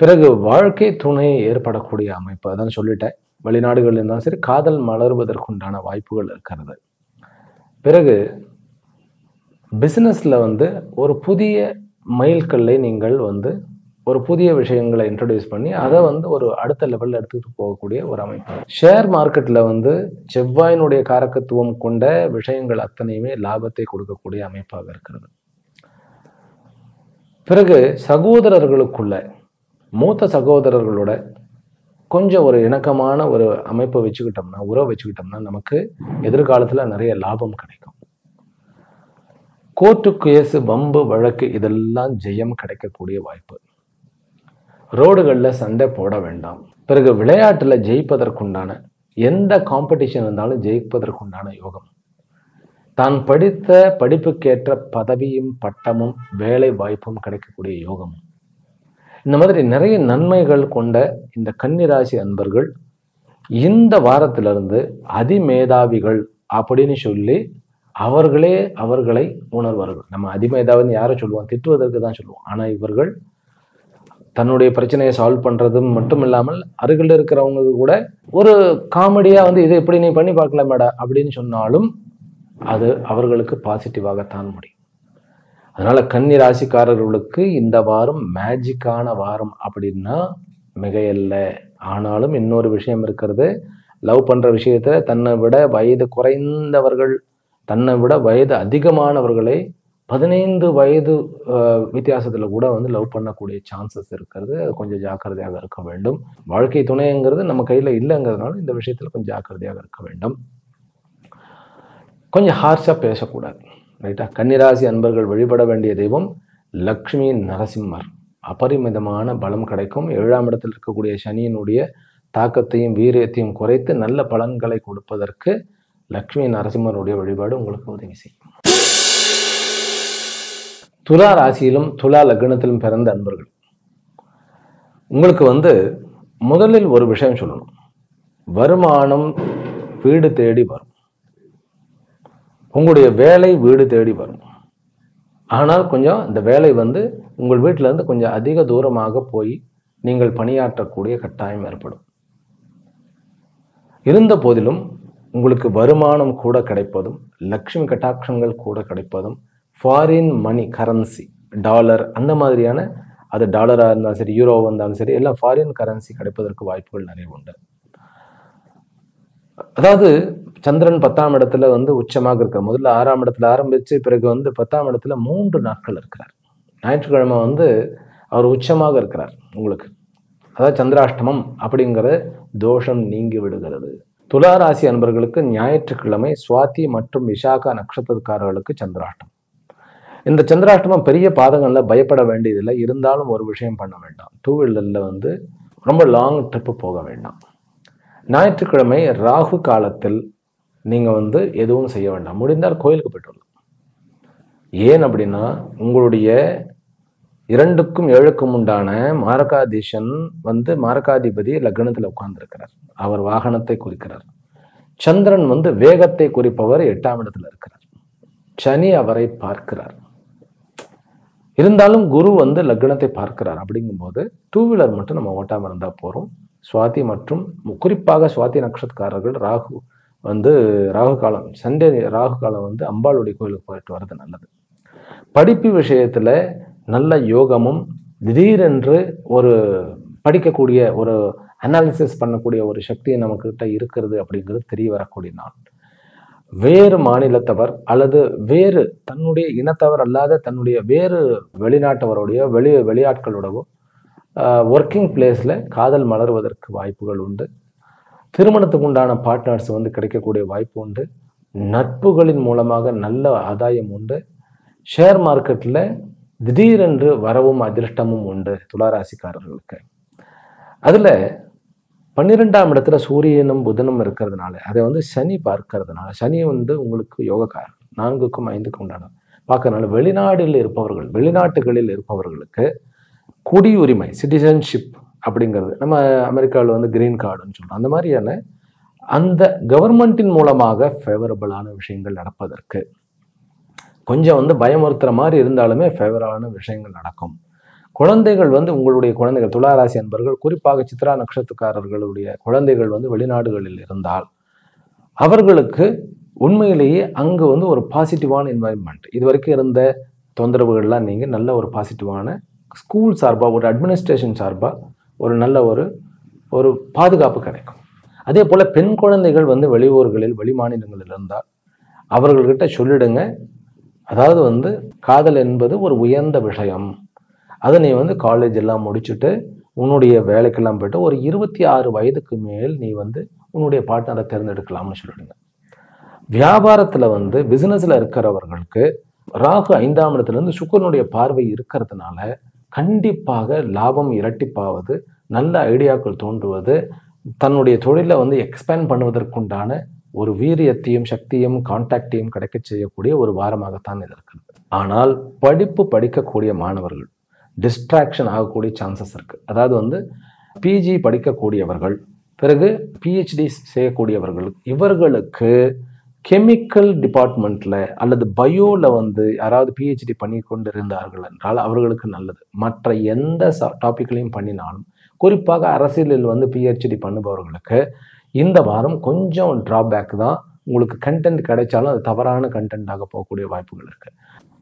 பிறகு வாழ்க்கை துணை ஏற்படக்கூடிய அமைப்பு, அதான் சொல்லிட்டேன். வெளிநாடுகள் இருந்தாலும் சரி, காதல் மலர்வதற்குண்டான வாய்ப்புகள் இருக்கிறது. பிறகு பிசினஸ்ல வந்து ஒரு புதிய மைல்கல்லை நீங்கள் வந்து ஒரு புதிய விஷயங்களை இன்ட்ரடியூஸ் பண்ணி அதை வந்து ஒரு அடுத்த லெவல்ல எடுத்துட்டு போகக்கூடிய ஒரு அமைப்பு. ஷேர் மார்க்கெட்ல வந்து செவ்வாயினுடைய காரகத்துவம் கொண்ட விஷயங்கள் அத்தனையுமே லாபத்தை கொடுக்கக்கூடிய அமைப்பாக இருக்கிறது. பிறகு சகோதரர்களுக்குள்ள, மூத்த சகோதரர்களோட கொஞ்சம் ஒரு இணக்கமான ஒரு அமைப்பை வச்சுக்கிட்டோம்னா, உறவு வச்சுக்கிட்டோம்னா நமக்கு எதிர்காலத்துல நிறைய லாபம் கிடைக்கும். கோர்ட்டு கேஸ், வம்பு வழக்கு இதெல்லாம் ஜெயம் கிடைக்கக்கூடிய வாய்ப்பு. ரோடுகள்ல சண்டை போட வேண்டாம். பிறகு விளையாட்டுல ஜெயிப்பதற்குண்டான, எந்த காம்படிஷன் இருந்தாலும் ஜெயிப்பதற்குண்டான யோகம். தான் படித்த படிப்புக்கேற்ற பதவியும் பட்டமும் வேலை வாய்ப்பும் கிடைக்கக்கூடிய யோகம். இந்த மாதிரி நிறைய நன்மைகள் கொண்ட இந்த கன்னிராசி அன்பர்கள் இந்த வாரத்திலிருந்து அதிமேதாவிகள் அப்படின்னு சொல்லி அவர்களே அவர்களை உணர்வார்கள். நம்ம அதிமேதாவின்னு யாரை சொல்லுவோம்? திட்டுவதற்கு தான் சொல்லுவோம். ஆனா இவர்கள் தன்னுடைய பிரச்சனையை சால்வ் பண்றதும் மட்டும் இல்லாமல் அருகில் இருக்கிறவங்க கூட ஒரு காமெடியா வந்து இதை எப்படி நீ பண்ணி பார்க்கலாமேடா அப்படின்னு சொன்னாலும் அது அவர்களுக்கு பாசிட்டிவாகத்தான் முடியும். அதனால கன்னி ராசிக்காரர்களுக்கு இந்த வாரம் மேஜிக்கான வாரம் அப்படின்னா மிகையல்ல. ஆனாலும் இன்னொரு விஷயம் இருக்கிறது. லவ் பண்ற விஷயத்துல தன்னை விட வயது குறைந்தவர்கள், தன்னை விட வயது அதிகமானவர்களை 15 வயது வித்தியாசத்துல கூட வந்து லவ் பண்ணக்கூடிய சான்சஸ் இருக்கிறது. அது கொஞ்சம் ஜாக்கிரதையாக இருக்க வேண்டும். வாழ்க்கை துணைங்கிறது நம்ம கையில இல்லைங்கிறதுனால இந்த விஷயத்துல கொஞ்சம் ஜாக்கிரதையாக இருக்க வேண்டும். கொஞ்சம் ஹார்ஷா பேசக்கூடாது. ரைட்டா? கன்னிராசி அன்பர்கள் வழிபட வேண்டிய தெய்வம் லக்ஷ்மி நரசிம்மர். அபரிமிதமான பலம் கிடைக்கும். 7ஆம் இடத்தில் இருக்கக்கூடிய சனியினுடைய தாக்கத்தையும் வீரியத்தையும் குறைத்து நல்ல பலன்களை கொடுப்பதற்கு லக்ஷ்மி நரசிம்மருடைய வழிபாடு உங்களுக்கு உதவி செய்யும். துலா ராசியிலும் துலா லக்னத்திலும் பிறந்த அன்பர்கள், உங்களுக்கு வந்து முதலில் ஒரு விஷயம் சொல்லணும். வருமானம் வீடு தேடி வரும். உங்களுடைய வேலை வீடு தேடி வரும். ஆனால் கொஞ்சம் இந்த வேலை வந்து உங்கள் வீட்டில இருந்து கொஞ்சம் அதிக தூரமாக போய் நீங்கள் பணியாற்றக்கூடிய கட்டாயம் ஏற்படும். இருந்த போதிலும் உங்களுக்கு வருமானம் கூட கிடைப்பதும், லட்சுமி கட்டாட்சங்கள் கூட கிடைப்பதும், ஃபாரின் மணி கரன்சி டாலர் அந்த மாதிரியான, அது டாலராக இருந்தாலும் சரி, யூரோவாக இருந்தாலும் சரி, எல்லாம் ஃபாரின் கரன்சி கிடைப்பதற்கு வாய்ப்புகள் நிறைய உண்டு. அதாவது சந்திரன் 10ஆம் இடத்துல வந்து உச்சமாக இருக்கிறார். முதல்ல 6ஆம் இடத்துல ஆரம்பிச்சு பிறகு வந்து 10ஆம் இடத்துல 3 நாட்கள் இருக்கிறார். ஞாயிற்றுக்கிழமை வந்து அவர் உச்சமாக இருக்கிறார் உங்களுக்கு. அதாவது சந்திராஷ்டமம் அப்படிங்கிற தோஷம் நீங்கி விடுகிறது. துலா ராசி அன்பர்களுக்கு ஞாயிற்றுக்கிழமை சுவாதி மற்றும் விசாகா நட்சத்திரக்காரர்களுக்கு சந்திராஷ்டமம். இந்த சந்திராஷ்டமம் பெரிய பாதங்கள்ல பயப்பட வேண்டியதில்லை. இருந்தாலும் ஒரு விஷயம் பண்ண வேண்டாம். 2 வீலர்ல வந்து ரொம்ப லாங் ட்ரிப்பு போக வேண்டாம். ஞாயிற்றுக்கிழமை ராகு காலத்தில் நீங்க வந்து எதுவும் செய்ய வேண்டாம். முடிந்தால் கோயிலுக்கு போயிட்டு வரலாம். ஏன் அப்படின்னா உங்களுடைய 2க்கும் 7க்கும் உண்டான மாரகாதீசன் வந்து மாரகாதிபதி லக்னத்தில் உட்கார்ந்திருக்கிறார். அவர் வாகனத்தை குறிக்கிறார். சந்திரன் வந்து வேகத்தை குறிப்பவர் 8ஆம் இடத்துல இருக்கிறார். சனி அவரை பார்க்கிறார். இருந்தாலும் குரு வந்து லக்னத்தை பார்க்கிறார். அப்படிங்கும்போது 2 வீலர் மட்டும் நம்ம ஓட்டாம இருந்தா போறோம். சுவாதி மற்றும் குறிப்பாக சுவாதி நட்சத்திரக்காரர்கள் ராகு காலம், சண்டே ராகு காலம் வந்து அம்பாளுடைய கோயிலுக்கு போயிட்டு வர்றது நல்லது. படிப்பு விஷயத்துல நல்ல யோகமும், திடீரென்று ஒரு படிக்கக்கூடிய ஒரு அனாலிசிஸ் பண்ணக்கூடிய ஒரு சக்தியை நம்ம கிட்ட இருக்கிறது அப்படிங்கிறது தெரிய வரக்கூடிய நாள். வேறு மாநிலத்தவர் அல்லது வேறு தன்னுடைய இனத்தவர் அல்லாத தன்னுடைய வேறு வெளிநாட்டவருடைய வெளியாட்களோடவோ ஒர்க்கிங் பிளேஸ்ல காதல் மலர்வதற்கு வாய்ப்புகள் உண்டு. திருமணத்துக்கு உண்டான பார்ட்னர்ஸ் வந்து கிடைக்கக்கூடிய வாய்ப்பு உண்டு. நட்புகளின் மூலமாக நல்ல ஆதாயம் உண்டு. ஷேர் மார்க்கெட்ல திடீரென்று வரவும் அதிர்ஷ்டமும் உண்டு துளாராசிக்காரர்களுக்கு. அதுல 12ஆம் இடத்துல சூரியனும் புதனும் இருக்கிறதுனால, அதை வந்து சனி பார்க்கறதுனால, சனி வந்து உங்களுக்கு யோகக்காரர் 4க்கும் 5க்கும் உண்டான பார்க்கறதுனால வெளிநாட்டுகளில் இருப்பவர்களுக்கு குடியுரிமை சிட்டிசன்ஷிப் அப்படிங்கிறது, நம்ம அமெரிக்காவில் வந்து கிரீன் கார்டுன்னு சொல்றோம், அந்த மாதிரியான அந்த கவர்மெண்டின் மூலமாக ஃபேவரபிளான விஷயங்கள் நடப்பதற்கு கொஞ்சம் வந்து பயமுறுத்துற மாதிரி இருந்தாலுமே ஃபேவரபிளான விஷயங்கள் நடக்கும். குழந்தைகள் வந்து உங்களுடைய குழந்தைகள் துளாராசி அன்பர்கள், குறிப்பாக சித்ரா நட்சத்திரக்காரர்களுடைய குழந்தைகள் வந்து வெளிநாடுகளில் இருந்தால் அவர்களுக்கு உண்மையிலேயே அங்கு வந்து ஒரு பாசிட்டிவான என்வாயன்மெண்ட், இது வரைக்கும் இருந்த தொந்தரவுகள்லாம் நீங்க நல்ல ஒரு பாசிட்டிவான ஸ்கூல் சார்பாக, ஒரு அட்மினிஸ்ட்ரேஷன் சார்பாக ஒரு நல்ல ஒரு பாதுகாப்பு கிடைக்கும். அதே போல பெண் குழந்தைகள் வந்து வெளியூர்களில் வெளி மாநிலங்களில் இருந்தால் அவர்கள்கிட்ட சொல்லிடுங்க. அதாவது வந்து காதல் என்பது ஒரு உயர்ந்த விஷயம். அதை நீ வந்து காலேஜ் எல்லாம் முடிச்சுட்டு உன்னுடைய வேலைக்கெல்லாம் போயிட்டு ஒரு 26 வயதுக்கு மேல் நீ வந்து உன்னுடைய பார்ட்னரை தேர்ந்தெடுக்கலாம்னு சொல்லிடுங்க. வியாபாரத்துல வந்து பிசினஸ்ல இருக்கிறவர்களுக்கு ராகு 5ஆம் இடத்துல இருந்து சுக்கிரனுடைய பார்வை இருக்கிறதுனால கண்டிப்பாக லாபம் இரட்டிப்பாவது, நல்ல ஐடியாக்கள் தோன்றுவது, தன்னுடைய தொழிலை வந்து எக்ஸ்பேண்ட் பண்ணுவதற்குண்டான ஒரு வீரியத்தையும் சக்தியும் கான்டாக்டையும் கிடைக்க செய்யக்கூடிய ஒரு வாரமாகத்தான் இது இருக்கிறது. ஆனால் படிக்கக்கூடிய மாணவர்கள் டிஸ்ட்ராக்ஷன் ஆகக்கூடிய சான்சஸ் இருக்கு. அதாவது வந்து பிஜி படிக்கக்கூடியவர்கள், பிறகு பிஹெச்டி செய்யக்கூடியவர்கள், இவர்களுக்கு கெமிக்கல் டிபார்ட்மெண்ட்ல அல்லது பயோல வந்து யாராவது பிஹெச்டி பண்ணி கொண்டு இருந்தார்கள் என்றால் அவர்களுக்கு நல்லது. மற்ற எந்த டாபிக்லையும் பண்ணினாலும், குறிப்பாக அரசியலில் வந்து பிஹெச்டி பண்ணுபவர்களுக்கு இந்த வாரம் கொஞ்சம் டிராபேக் தான். உங்களுக்கு கண்டென்ட் கிடைச்சாலும் அது தவறான கண்டென்ட்டாக போகக்கூடிய வாய்ப்புகள் இருக்கு.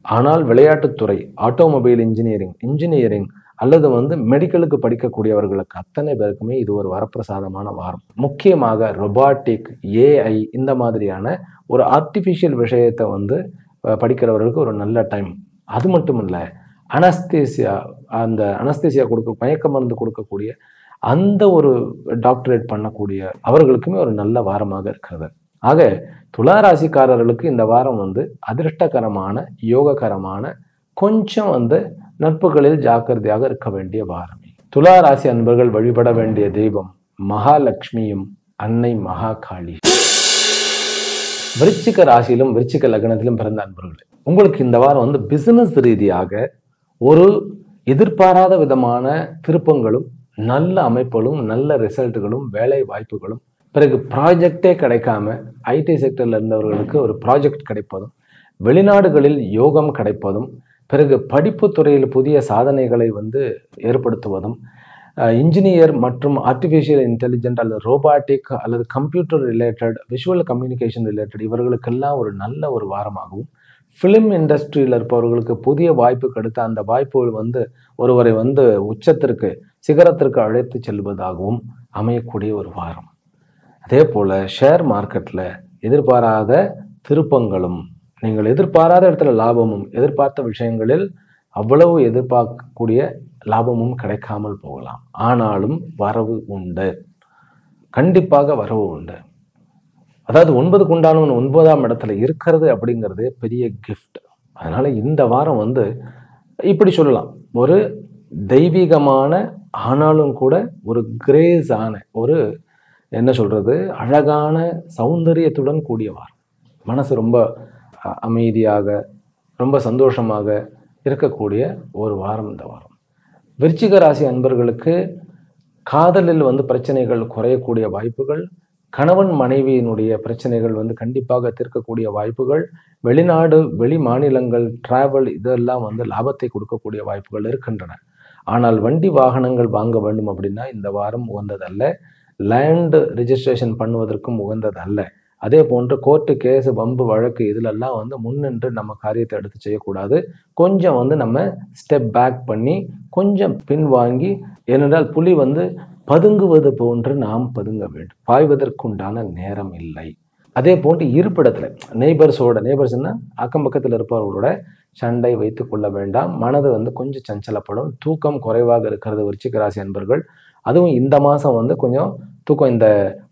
ஆனால் விளையாட்டுத்துறை, ஆட்டோமொபைல் இன்ஜினியரிங் அல்லது வந்து மெடிக்கலுக்கு படிக்கக்கூடியவர்களுக்கு அத்தனை பேருக்குமே இது ஒரு வரப்பிரசாதமான வாரம். முக்கியமாக ரொபாட்டிக், ஏஐ இந்த மாதிரியான ஒரு ஆர்டிஃபிஷியல் விஷயத்தை வந்து படிக்கிறவர்களுக்கு ஒரு நல்ல டைம். அது மட்டும் இல்லை, அனஸ்தேசியா மயக்க மருந்து கொடுக்கக்கூடிய அந்த ஒரு டாக்டரேட் பண்ணக்கூடிய அவர்களுக்குமே ஒரு நல்ல வாரமாக இருக்கிறது. ஆக துலா ராசிக்காரர்களுக்கு இந்த வாரம் வந்து அதிர்ஷ்டகரமான, யோககரமான, கொஞ்சம் வந்து நட்புகளில் ஜாக்கிரதையாக இருக்க வேண்டிய வாரம். துலா ராசி அன்பர்கள் வழிபட வேண்டிய தெய்வம் மகாலட்சுமியும் அன்னை மகாகாளி. விருச்சிக ராசியிலும் விருச்சிக லக்னத்திலும் பிறந்த அன்பர்களே, உங்களுக்கு இந்த வாரம் வந்து பிசினஸ் ரீதியாக ஒரு எதிர்பாராத விதமான திருப்பங்களும், நல்ல அமைப்புகளும், நல்ல ரிசல்ட்டுகளும், வேலை வாய்ப்புகளும், பிறகு ப்ராஜெக்டே கிடைக்காம ஐடி செக்டர்ல இருந்தவர்களுக்கு ஒரு ப்ராஜெக்ட் கிடைப்பதும், வெளிநாடுகளில் யோகம் கிடைப்பதும், பிறகு படிப்பு துறையில் புதிய சாதனைகளை வந்து ஏற்படுத்துவதும், இன்ஜினியர் மற்றும் ஆர்டிஃபிஷியல் இன்டெலிஜென்ட் அல்லது ரோபாட்டிக் அல்லது computer related, visual communication related இவர்களுக்கெல்லாம் ஒரு நல்ல ஒரு வாரமாகவும், ஃபிலிம் இண்டஸ்ட்ரியில் இருப்பவர்களுக்கு புதிய வாய்ப்பு கிடைத்த அந்த வாய்ப்புகள் வந்து ஒருவரை வந்து உச்சத்திற்கு, சிகரத்திற்கு அழைத்து செல்வதாகவும் அமையக்கூடிய ஒரு வாரம். அதே போல ஷேர் மார்க்கெட்ல எதிர்பாராத திருப்பங்களும், நீங்கள் எதிர்பாராத இடத்துல லாபமும், எதிர்பார்த்த விஷயங்களில் அவ்வளவு எதிர்பார்க்கக்கூடிய லாபமும் கிடைக்காமல் போகலாம். ஆனாலும் வரவு உண்டு, கண்டிப்பாக வரவு உண்டு. அதாவது 9க்கு உண்டானவன் 9ஆம் இடத்துல இருக்கிறது அப்படிங்கிறது பெரிய கிஃப்ட். அதனால இந்த வாரம் வந்து இப்படி சொல்லலாம், ஒரு தெய்வீகமான ஆனாலும் கூட ஒரு கிரேஸ் ஆன, ஒரு என்ன சொல்றது, அழகான சௌந்தரியத்துடன் கூடிய வாரம். மனசு ரொம்ப அமைதியாக, ரொம்ப சந்தோஷமாக இருக்கக்கூடிய ஒரு வாரம் இந்த வாரம். விருச்சிக ராசி அன்பர்களுக்கு காதலில் வந்து பிரச்சனைகள் குறையக்கூடிய வாய்ப்புகள், கணவன் மனைவியினுடைய பிரச்சனைகள் வந்து கண்டிப்பாக தீர்க்கக்கூடிய வாய்ப்புகள், வெளிநாடு, வெளி மாநிலங்கள் டிராவல் இதெல்லாம் வந்து லாபத்தை கொடுக்கக்கூடிய வாய்ப்புகள் இருக்கின்றன. ஆனால் வண்டி வாகனங்கள் வாங்க வேண்டும் அப்படின்னா இந்த வாரம் உகந்ததல்ல. லேண்ட் ரிஜிஸ்ட்ரேஷன் பண்ணுவதற்கும் உகந்தது அல்ல. அதே போன்று கோர்ட்டு கேஸு வம்பு வழக்கு இதிலெல்லாம் வந்து முன்னின்று நம்ம காரியத்தை எடுத்து செய்யக்கூடாது. கொஞ்சம் வந்து நம்ம ஸ்டெப் பேக் பண்ணி கொஞ்சம் பின்வாங்கி, ஏனென்றால் புலி வந்து பதுங்குவது போன்று நாம் பதுங்க வேண்டும். பாய்வதற்குண்டான நேரம் இல்லை. அதே போன்று இருப்பிடத்துல நெய்பர்ஸ்னா அக்கம் பக்கத்தில் இருப்பவர்களோட சண்டை வைத்து கொள்ள வேண்டாம். மனது வந்து கொஞ்சம் சஞ்சலப்படும், தூக்கம் குறைவாக இருக்கிறது விருச்சிக ராசி அன்பர்கள். அதுவும் இந்த மாதம் வந்து கொஞ்சம் தூக்கம், இந்த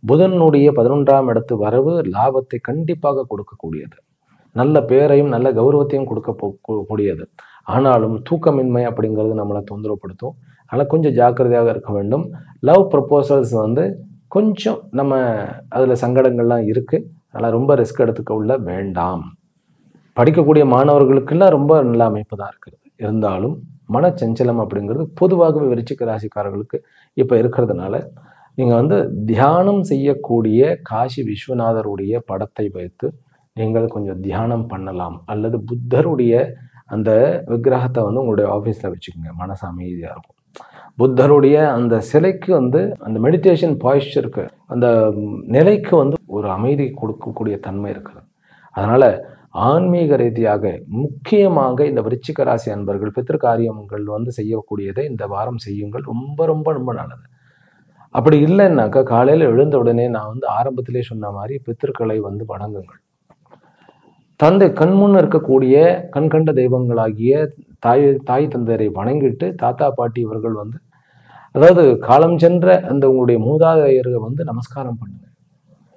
புதனுடைய 11ஆம் இடத்து வரவு லாபத்தை கண்டிப்பாக கொடுக்கக்கூடியது, நல்ல பேரையும் நல்ல கௌரவத்தையும் கூடியது. ஆனாலும் தூக்கமின்மை அப்படிங்கிறது நம்மளை தொந்தரவுப்படுத்தும். அதனால் கொஞ்சம் ஜாக்கிரதையாக இருக்க வேண்டும். லவ் ப்ரப்போசல்ஸ் வந்து கொஞ்சம் நம்ம அதில் சங்கடங்கள்லாம் இருக்குது. அதனால் ரொம்ப ரிஸ்க் எடுத்துக்க உள்ள வேண்டாம். படிக்கக்கூடிய மாணவர்களுக்கெல்லாம் ரொம்ப நல்ல அமைப்பு தான் இருக்குது. இருந்தாலும் மனச்சஞ்சலம் அப்படிங்கிறது பொதுவாகவே விருச்சிக ராசிக்காரர்களுக்கு இப்போ இருக்கிறதுனால, நீங்கள் வந்து தியானம் செய்யக்கூடிய காசி விஸ்வநாதருடைய படத்தை வைத்து நீங்கள் கொஞ்சம் தியானம் பண்ணலாம். அல்லது புத்தருடைய அந்த விக்கிரகத்தை வந்து உங்களுடைய ஆஃபீஸில் வச்சுக்கோங்க, மனசு அமைதியாக இருக்கும். புத்தருடைய அந்த சிலைக்கு வந்து அந்த மெடிடேஷன் பாய்ஸ்சருக்கு, அந்த நிலைக்கு வந்து ஒரு அமைதி கொடுக்கக்கூடிய தன்மை இருக்குது. அதனால் ஆன்மீக ரீதியாக முக்கியமாக இந்த விருச்சிக ராசி அன்பர்கள் பித்திருக்காரியங்கள் வந்து செய்யக்கூடியதை இந்த வாரம் செய்யுங்கள். ரொம்ப ரொம்ப ரொம்ப நல்லது. அப்படி இல்லைன்னாக்கா காலையில் எழுந்த உடனே நான் வந்து ஆரம்பத்திலே சொன்ன மாதிரி பித்திருக்களை வந்து வணங்குங்கள். தந்தை கண்முன் இருக்கக்கூடிய கண்கண்ட தெய்வங்களாகிய தாய் தந்தையரை வணங்கிட்டு, தாத்தா பாட்டி இவர்கள் வந்து, அதாவது காலம் சென்ற அந்த உங்களுடைய மூதாதையரை வந்து நமஸ்காரம் பண்ணுங்க.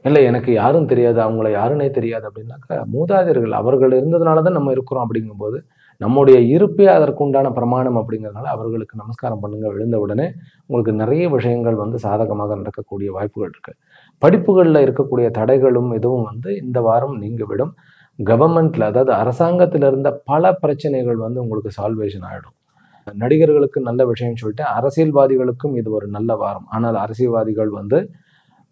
இல்லை எனக்கு யாரும் தெரியாது, அவங்கள யாருன்னே தெரியாது அப்படின்னாக்கா, மூதாதையர்கள் அவர்கள் இருந்ததுனால தான் நம்ம இருக்கிறோம். அப்படிங்கும்போது நம்முடைய இருப்பே அதற்குண்டான பிரமாணம் அப்படிங்கிறதுனால அவர்களுக்கு நமஸ்காரம் பண்ணுங்க. எழுந்த உடனே உங்களுக்கு நிறைய விஷயங்கள் வந்து சாதகமாக நடக்கக்கூடிய வாய்ப்புகள் இருக்கு. படிப்புகளில் இருக்கக்கூடிய தடைகளும் இதுவும் வந்து இந்த வாரம் நீங்கிவிடும். கவர்மெண்ட்ல, அதாவது அரசாங்கத்தில் இருந்த பல பிரச்சனைகள் வந்து உங்களுக்கு சால்வேஷன் ஆகிடும். நடிகர்களுக்கு நல்ல விஷயம் சொல்லிட்டு, அரசியல்வாதிகளுக்கும் இது ஒரு நல்ல வாரம். ஆனால் அரசியல்வாதிகள் வந்து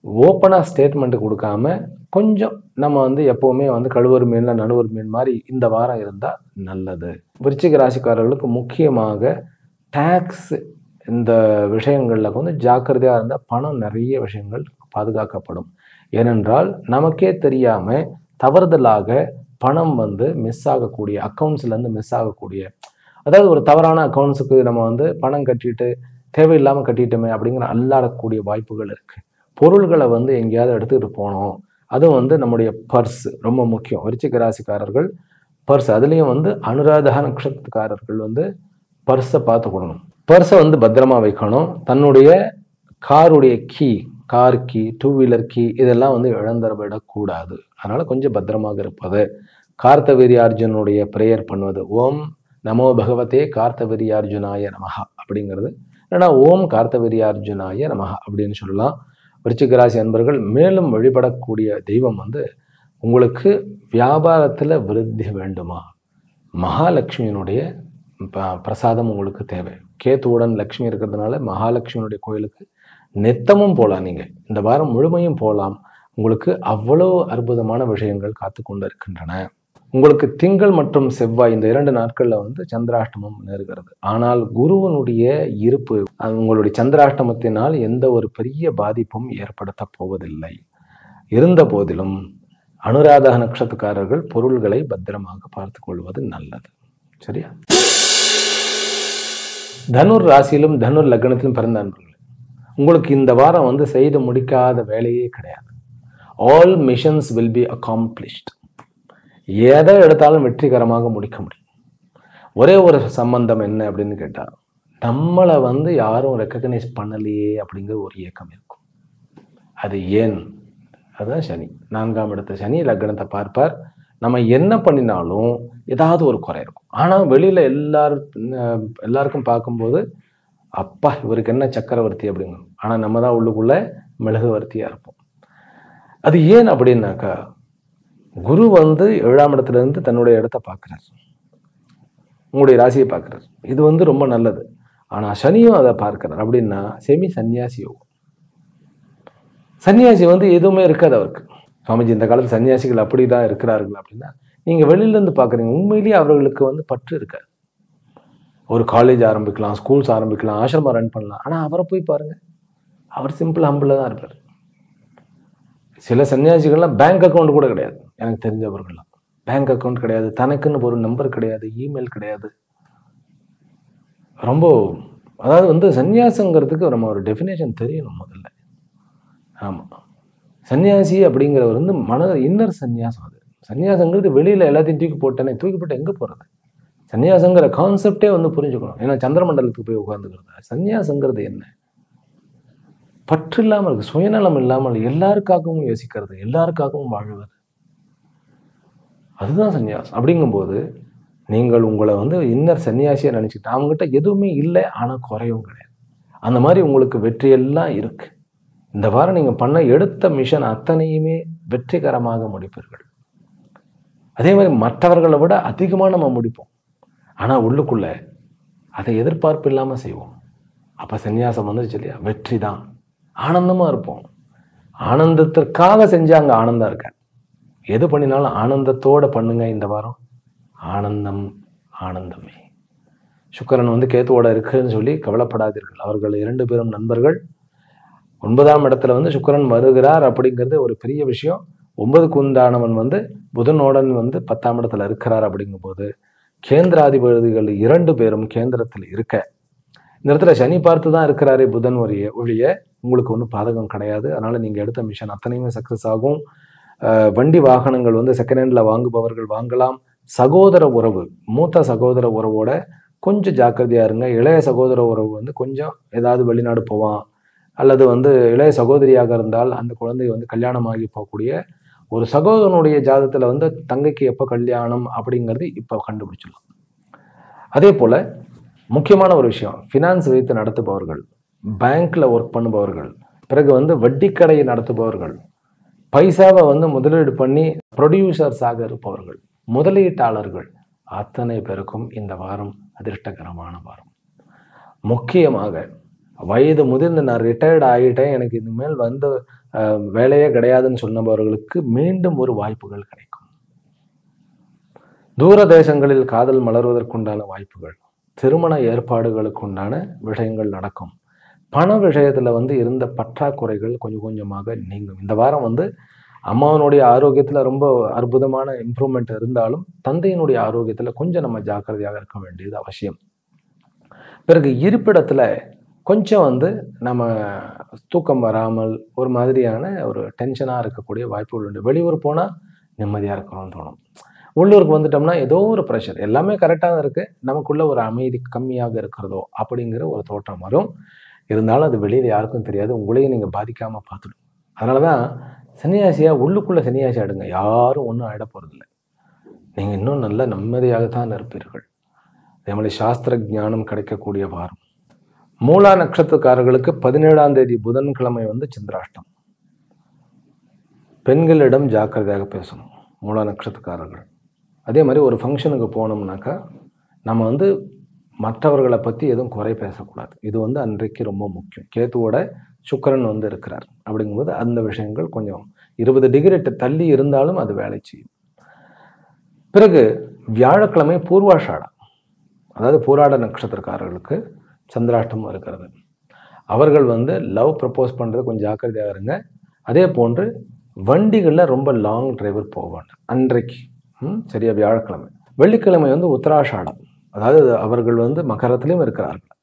ஓப்பனாக ஸ்டேட்மெண்ட் கொடுக்காம கொஞ்சம் நம்ம வந்து எப்போவுமே வந்து கழுவறு மீனில் நடுவர் மீன் மாதிரி இந்த வாரம் இருந்தால் நல்லது. விருச்சிக ராசிக்காரர்களுக்கு முக்கியமாக டேக்ஸ் இந்த விஷயங்களில் கொஞ்சம் ஜாக்கிரதையாக இருந்தால் பணம் நிறைய விஷயங்கள் பாதுகாக்கப்படும். ஏனென்றால் நமக்கே தெரியாமல் தவறுதலாக பணம் வந்து மிஸ் ஆகக்கூடிய, அக்கௌண்ட்ஸ்லேருந்து மிஸ் ஆகக்கூடிய, அதாவது ஒரு தவறான அக்கௌண்ட்ஸுக்கு நம்ம வந்து பணம் கட்டிட்டு தேவையில்லாமல் கட்டிட்டோமே அப்படிங்கிற அல்லாடக்கூடிய வாய்ப்புகள் இருக்குது. பொருள்களை வந்து எங்கேயாவது எடுத்துக்கிட்டு போனோம், அதுவும் வந்து நம்முடைய பர்ஸ் ரொம்ப முக்கியம். விருச்சிக ராசிக்காரர்கள் பர்ஸ், அதுலேயும் வந்து அனுராதா நட்சத்திரக்காரர்கள் வந்து பர்ஸை பார்த்துக்கணும். பர்ஸை வந்து பத்திரமா வைக்கணும். தன்னுடைய காருடைய key, car key, 2 wheeler key இதெல்லாம் வந்து இழந்துவிடக்கூடாது. அதனால் கொஞ்சம் பத்திரமாக இருப்பது. கார்த்தவீர்யார்ஜுனுடைய ப்ரேயர் பண்ணுவது, ஓம் நமோ பகவதே கார்த்தவீர்யார்ஜுனாய நமஹ அப்படிங்கிறது, இல்லைன்னா ஓம் கார்த்தவீர்யார்ஜுனாய நமஹ அப்படின்னு சொல்லலாம். விருச்சிக ராசி அன்பர்கள் மேலும் வழிபடக்கூடிய தெய்வம் வந்து, உங்களுக்கு வியாபாரத்தில் விருத்தி வேண்டுமா, மகாலட்சுமியினுடைய பிரசாதம் உங்களுக்கு தேவை. கேத்துவுடன் லக்ஷ்மி இருக்கிறதுனால மகாலட்சுமியினுடைய கோயிலுக்கு நித்தமும் போகலாம். நீங்கள் இந்த வாரம் முழுமையும் போகலாம். உங்களுக்கு அவ்வளோ அற்புதமான விஷயங்கள் காத்து கொண்டு இருக்கின்றன. உங்களுக்கு திங்கள் மற்றும் செவ்வாய் இந்த 2 நாட்களில் வந்து சந்திராஷ்டமம் நேருகிறது. ஆனால் குருவனுடைய இருப்பு உங்களுடைய சந்திராஷ்டமத்தினால் எந்த ஒரு பெரிய பாதிப்பும் ஏற்படுத்த போவதில்லை. இருந்த போதிலும் அனுராதா நட்சத்திரக்காரர்கள் பொருள்களை பத்திரமாக பார்த்து கொள்வது நல்லது. சரியா? தனுர் ராசியிலும் தனுர் லக்னத்திலும் பிறந்த அன்பர்கள், உங்களுக்கு இந்த வாரம் வந்து செய்து முடிக்காத வேலையே கிடையாது. All missions will be accomplished. எதை எடுத்தாலும் வெற்றிகரமாக முடிக்க முடியும். ஒரே ஒரு சம்பந்தம் என்ன அப்படின்னு கேட்டால், நம்மளை வந்து யாரும் ரெக்கக்னைஸ் பண்ணலையே அப்படிங்கிற ஒரு இயக்கம் இருக்கும். அது ஏன்? அதுதான் சனி. 4ஆம் இடத்த சனி லக்னத்தை பார்ப்பார். நம்ம என்ன பண்ணினாலும் ஏதாவது ஒரு குறை இருக்கும். ஆனால் வெளியில் எல்லாருக்கும் பார்க்கும்போது அப்பா இவருக்கு என்ன சக்கரவர்த்தி அப்படிங்கும். ஆனால் நம்ம தான் உள்ளுக்குள்ள மெழுகுவர்த்தியாக இருப்போம். அது ஏன் அப்படின்னாக்கா, குரு வந்து 7ஆம் இடத்துல இருந்து தன்னுடைய இடத்தை பார்க்குறார், உங்களுடைய ராசியை பார்க்குறார். இது வந்து ரொம்ப நல்லது. ஆனால் சனியும் அதை பார்க்கிறார். அப்படின்னா செமி சன்னியாசி யோகம். சன்னியாசி வந்து எதுவுமே இருக்காது அவருக்கு. சுவாமிஜி இந்த காலத்து சன்னியாசிகள் அப்படி தான் இருக்கிறார்கள் அப்படின்னா, நீங்கள் வெளியிலேருந்து பார்க்குறீங்க, உண்மையிலேயே அவர்களுக்கு வந்து பற்று இருக்காது. ஒரு காலேஜ் ஆரம்பிக்கலாம், ஸ்கூல்ஸ் ஆரம்பிக்கலாம், ஆசிரமம் ரன் பண்ணலாம். ஆனால் அவரை போய் பாருங்கள், அவர் சிம்பிள் ஹம்பிளாக தான் இருப்பார். சில சன்னியாசிகள்லாம் பேங்க் அக்கௌண்ட் கூட கிடையாது. எனக்கு தெரிஞ்சவர்கள்லாம் பேங்க் அக்கௌண்ட் கிடையாது, தனக்குன்னு ஒரு நம்பர் கிடையாது, இமெயில் கிடையாது. ரொம்ப அதாவது வந்து சன்னியாசங்கிறதுக்கு நம்ம ஒரு டெஃபினேஷன் தெரியணும் முதல்ல. ஆமாம், சன்னியாசி அப்படிங்கிறவர் வந்து இன்னர் சன்னியாசம். அது சன்னியாசங்கிறது வெளியில் எல்லாத்தையும் தூக்கி போட்டு எங்கே போகிறது? சன்னியாசங்கிற கான்செப்டே வந்து புரிஞ்சுக்கணும். ஏன்னா சந்திரமண்டலத்துக்கு போய் உட்காந்துக்கிறது. சன்னியாசங்கிறது என்ன? பற்று இல்லாமல் இருக்கு, சுயநலம் இல்லாமல் எல்லாருக்காகவும் யோசிக்கிறது, எல்லாருக்காகவும் வாழ்வது, அதுதான் சன்னியாசம். அப்படிங்கும்போது நீங்கள் உங்களை வந்து இன்னர் சன்னியாசியை நினைச்சிட்டு அவங்ககிட்ட எதுவுமே இல்லை, ஆனால் குறையும் கிடையாது. அந்த மாதிரி உங்களுக்கு வெற்றியெல்லாம் இருக்கு. இந்த வாரம் நீங்கள் பண்ண எடுத்த மிஷன் அத்தனையுமே வெற்றிகரமாக முடிப்பீர்கள். அதே மாதிரி மற்றவர்களை விட அதிகமாக நம்ம முடிப்போம். ஆனால் உள்ளுக்குள்ள அதை எதிர்பார்ப்பு இல்லாமல் செய்வோம். அப்போ சன்னியாசம் வந்துருச்சு இல்லையா, வெற்றி தான். ஆனந்தமாக இருப்போம். ஆனந்தத்திற்காக செஞ்சாங்க ஆனந்தம் இருக்க. எது பண்ணினாலும் ஆனந்தத்தோடு பண்ணுங்க. இந்த வாரம் ஆனந்தம் ஆனந்தமே. சுக்கிரன் வந்து கேத்துவோட இருக்குன்னு சொல்லி கவலைப்படாதீர்கள். அவர்கள் 2 பேரும் நண்பர்கள். 9ஆம் இடத்துல வந்து சுக்கிரன் வருகிறார் அப்படிங்கிறது ஒரு பெரிய விஷயம். 9க்கு உண்டானவன் வந்து புதனோடன் வந்து 10ஆம் இடத்துல இருக்கிறார். அப்படிங்கும்போது கேந்திராதிபதிகள் 2 பேரும் கேந்திரத்தில் இருக்க, இந்த இடத்துல சனி பார்த்து தான் இருக்கிறாரே புதன் ஒழிய உங்களுக்கு ஒன்றும் பாதகம் கிடையாது. அதனால நீங்கள் எடுத்த மிஷன் அத்தனையுமே சக்ஸஸ் ஆகும். வண்டி வாகனங்கள் வந்து செகண்ட் ஹேண்டில் வாங்குபவர்கள் வாங்கலாம். சகோதர உறவு, மூத்த சகோதர உறவோட கொஞ்சம் ஜாக்கிரதையாக இருங்க. இளைய சகோதர உறவு வந்து கொஞ்சம் ஏதாவது வெளிநாடு போவான், அல்லது வந்து இளைய சகோதரியாக இருந்தால் அந்த குழந்தை வந்து கல்யாணமாகி போகக்கூடிய ஒரு சகோதரனுடைய ஜாதகத்தில் வந்து தங்கைக்கு எப்போ கல்யாணம் அப்படிங்கிறது இப்போ கண்டுபிடிச்சிடலாம். அதே போல் முக்கியமான ஒரு விஷயம், ஃபினான்ஸ் வைத்து நடத்துபவர்கள், பேங்க்ல ஒர்க் பண்ணுபவர்கள், பிறகு வந்து வட்டி கடையை நடத்துபவர்கள், பைசாவை வந்து முதலீடு பண்ணி ப்ரொடியூசர்ஸாக இருப்பவர்கள், முதலீட்டாளர்கள் அத்தனை பேருக்கும் இந்த வாரம் அதிர்ஷ்டகரமான வாரம். முக்கியமாக வயது முதிர்ந்து நான் ரிட்டையர்ட் ஆகிட்டேன், எனக்கு இனிமேல் வந்து வேலையே கிடையாதுன்னு சொன்னவர்களுக்கு மீண்டும் ஒரு வாய்ப்புகள் கிடைக்கும். தூர தேசங்களில் காதல் மலர்வதற்குண்டான வாய்ப்புகள், திருமண ஏற்பாடுகளுக்கு உண்டான விஷயங்கள் நடக்கும். பண விஷயத்துல வந்து இருந்த பற்றாக்குறைகள் கொஞ்சம் கொஞ்சமாக நீங்கும். இந்த வாரம் வந்து அம்மாவனுடைய ஆரோக்கியத்துல ரொம்ப அற்புதமான இம்ப்ரூவ்மெண்ட் இருந்தாலும் தந்தையினுடைய ஆரோக்கியத்துல கொஞ்சம் நம்ம ஜாக்கிரதையாக இருக்க வேண்டியது அவசியம். பிறகு இருப்பிடத்துல கொஞ்சம் வந்து நம்ம தூக்கம் வராமல் ஒரு மாதிரியான ஒரு டென்ஷனா இருக்கக்கூடிய வாய்ப்புகள் உண்டு. வெளியூர் போனா நிம்மதியா இருக்கணும்னு தோணும். உள்ளூருக்கு வந்துட்டோம்னா ஏதோ ஒரு ப்ரெஷர், எல்லாமே கரெக்டாக தான் இருக்கு, நமக்குள்ள ஒரு அமைதி கம்மியாக இருக்கிறதோ அப்படிங்கிற ஒரு தோற்றம் வரும். இருந்தாலும் அது வெளியில யாருக்கும் தெரியாது, உங்களையும் நீங்க பாதிக்காம பார்த்துடும். அதனாலதான் சன்னியாசியா உள்ளுக்குள்ள சன்னியாசி ஆடுங்க, யாரும் ஒன்றும் ஆயிட போறதில்லை. நீங்க இன்னும் நல்ல நிம்மதியாகத்தான் இருப்பீர்கள். அதே மாதிரி சாஸ்திர ஞானம் கிடைக்கக்கூடிய வாரம். மூலா நட்சத்திரக்காரர்களுக்கு 17ஆம் தேதி புதன்கிழமை வந்து சந்திராஷ்டம். பெண்களிடம் ஜாக்கிரதையாக பேசணும் மூலா நட்சத்திரக்காரர்கள். அதே மாதிரி ஒரு ஃபங்க்ஷனுக்கு போனோம்னாக்கா நம்ம வந்து மற்றவர்களை பற்றி எதுவும் குறை பேசக்கூடாது. இது வந்து அன்றைக்கு ரொம்ப முக்கியம். கேத்துவோட சுக்கிரன் வந்து இருக்கிறார் அப்படிங்கும்போது அந்த விஷயங்கள் கொஞ்சம் 20 டிகிரி தள்ளி இருந்தாலும் அது வேலை செய்யும். பிறகு வியாழக்கிழமை பூர்வாஷாடம், அதாவது பூராட நட்சத்திரக்காரர்களுக்கு சந்திராஷ்டமும் இருக்கிறது. அவர்கள் வந்து லவ் ப்ரப்போஸ் பண்ணுறது கொஞ்சம் ஜாக்கிரதையாக இருங்க. அதே போன்று வண்டிகளில் ரொம்ப லாங் டிரைவர் போக வேண்டாம் அன்றைக்கு. சரியா? வியாழக்கிழமை. வெள்ளிக்கிழமை வந்து உத்தராஷாடம், அதாவது அவர்கள் வந்து மகரத்திலும் இருக்கிறார்கள்.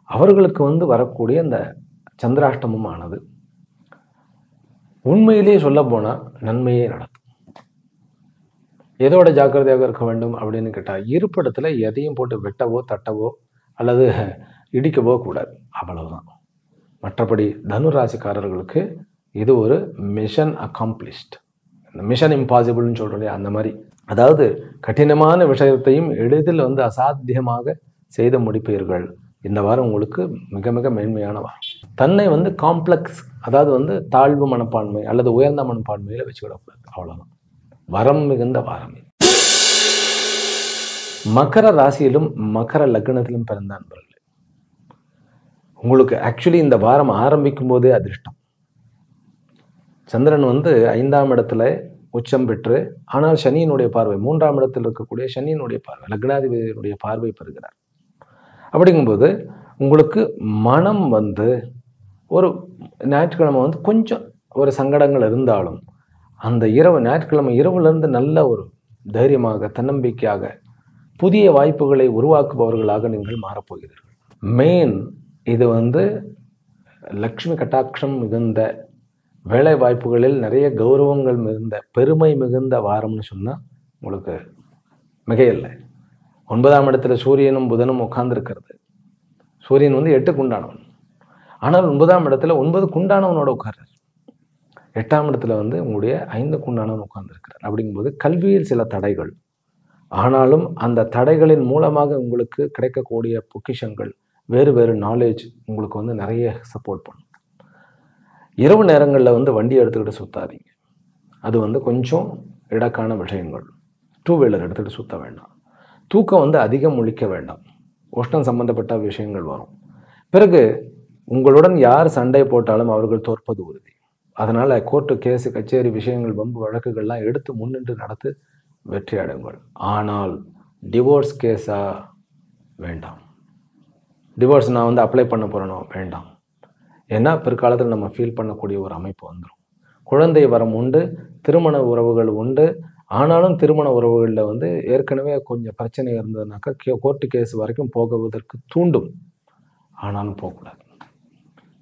அவர்களுக்கு வந்து வரக்கூடிய இந்த சந்திராஷ்டமம் ஆனது உண்மையிலேயே சொல்ல போனா நன்மையே நடத்தும். எதோட ஜாக்கிரதையாக இருக்க வேண்டும் அப்படின்னு கேட்டா, இருப்பிடத்துல எதையும் போட்டு வெட்டவோ தட்டவோ அல்லது இடிக்கவோ கூடாது, அவ்வளவுதான். மற்றபடி தனுராசிக்காரர்களுக்கு இது ஒரு மிஷன் அக்காம்ப்ளிஷ்ட், மிஷன் இம்பாசிபிள்னு சொல்றோம் அந்த மாதிரி. அதாவது கடினமான விஷயத்தையும் எளிதில் வந்து அசாத்தியமாக செய்து முடிப்பீர்கள். இந்த வாரம் உங்களுக்கு மிக மிக மேன்மையான வாரம். தன்னை வந்து காம்ப்ளெக்ஸ், அதாவது வந்து தாழ்வு மனப்பான்மை அல்லது உயர்ந்த மனப்பான்மையில வச்சுக்கிடக்கூடாது, அவ்வளவுதான். வரம் மிகுந்த வாரம். மகர ராசியிலும் மகர லக்னத்திலும் பிறந்த நண்பர்களே, உங்களுக்கு ஆக்சுவலி இந்த வாரம் ஆரம்பிக்கும் போதே அதிர்ஷ்டம். சந்திரன் வந்து 5ஆம் இடத்துல உச்சம் பெற்று, ஆனால் சனியினுடைய பார்வை, 3ஆம் இடத்தில் இருக்கக்கூடிய சனியினுடைய பார்வை, லக்னாதிபதியினுடைய பார்வை பெறுகிறார். அப்படிங்கும்போது உங்களுக்கு மனம் வந்து ஒரு ஞாயிற்றுக்கிழமை வந்து கொஞ்சம் ஒரு சங்கடங்கள் இருந்தாலும் அந்த இரவு, ஞாயிற்றுக்கிழமை இரவுலேருந்து நல்ல ஒரு தைரியமாக தன்னம்பிக்கையாக புதிய வாய்ப்புகளை உருவாக்குபவர்களாக நீங்கள் மாறப்போகிறீர்கள். மெயின் இது வந்து லக்ஷ்மி கட்டாட்சம் மிகுந்த, வேலை வாய்ப்புகளில் நிறைய கௌரவங்கள் மிகுந்த, பெருமை மிகுந்த வாரம்னு சொன்னால் உங்களுக்கு மிகையில்லை. 9ஆம் இடத்துல சூரியனும் புதனும் உட்கார்ந்துருக்கிறது. சூரியன் வந்து 8க்கு உண்டானவன், ஆனால் 9ஆம் இடத்துல 9க்கு உண்டானவனோட உட்கார்றார். 8ஆம் இடத்துல வந்து உங்களுடைய 5க்கு உண்டானவன் உட்கார்ந்துருக்கிறார். அப்படிங்கும்போது கல்வியில் சில தடைகள், ஆனாலும் அந்த தடைகளின் மூலமாக உங்களுக்கு கிடைக்கக்கூடிய பொக்கிஷங்கள், வேறு வேறு நாலேஜ் உங்களுக்கு வந்து நிறைய சப்போர்ட் பண்ணும். இரவு நேரங்களில் வந்து வண்டி எடுத்துக்கிட்டு சுத்தாதீங்க, அது வந்து கொஞ்சம் இடக்கான விஷயங்கள். 2 வீலர் எடுத்துகிட்டு சுத்த வேண்டாம். தூக்கம் வந்து அதிகம் முழிக்க வேண்டாம், உஷ்ணம் சம்பந்தப்பட்ட விஷயங்கள் வரும். பிறகு உங்களுடன் யார் சண்டை போட்டாலும் அவர்கள் தோற்பது உறுதி. அதனால கோர்ட்டு கேஸு கச்சேரி விஷயங்கள் வம்பு வழக்குகள்லாம் எடுத்து முன்னின்று நடத்து வெற்றி அடைங்கள். ஆனால் டிவோர்ஸ் கேஸா வேண்டாம். டிவோர்ஸ் நான் வந்து அப்ளை பண்ண போறேனோ வேண்டாம். ஏன்னா பிற்காலத்தில் நம்ம ஃபீல் பண்ணக்கூடிய ஒரு அமைப்பு வந்துடும். குழந்தை வரம் உண்டு, திருமண உறவுகள் உண்டு. ஆனாலும் திருமண உறவுகளில் வந்து ஏற்கனவே கொஞ்சம் பிரச்சனை இருந்ததுனாக்கா கோர்ட்டு கேஸ் வரைக்கும் போகுவதற்கு தூண்டும். ஆனாலும் போகக்கூடாது.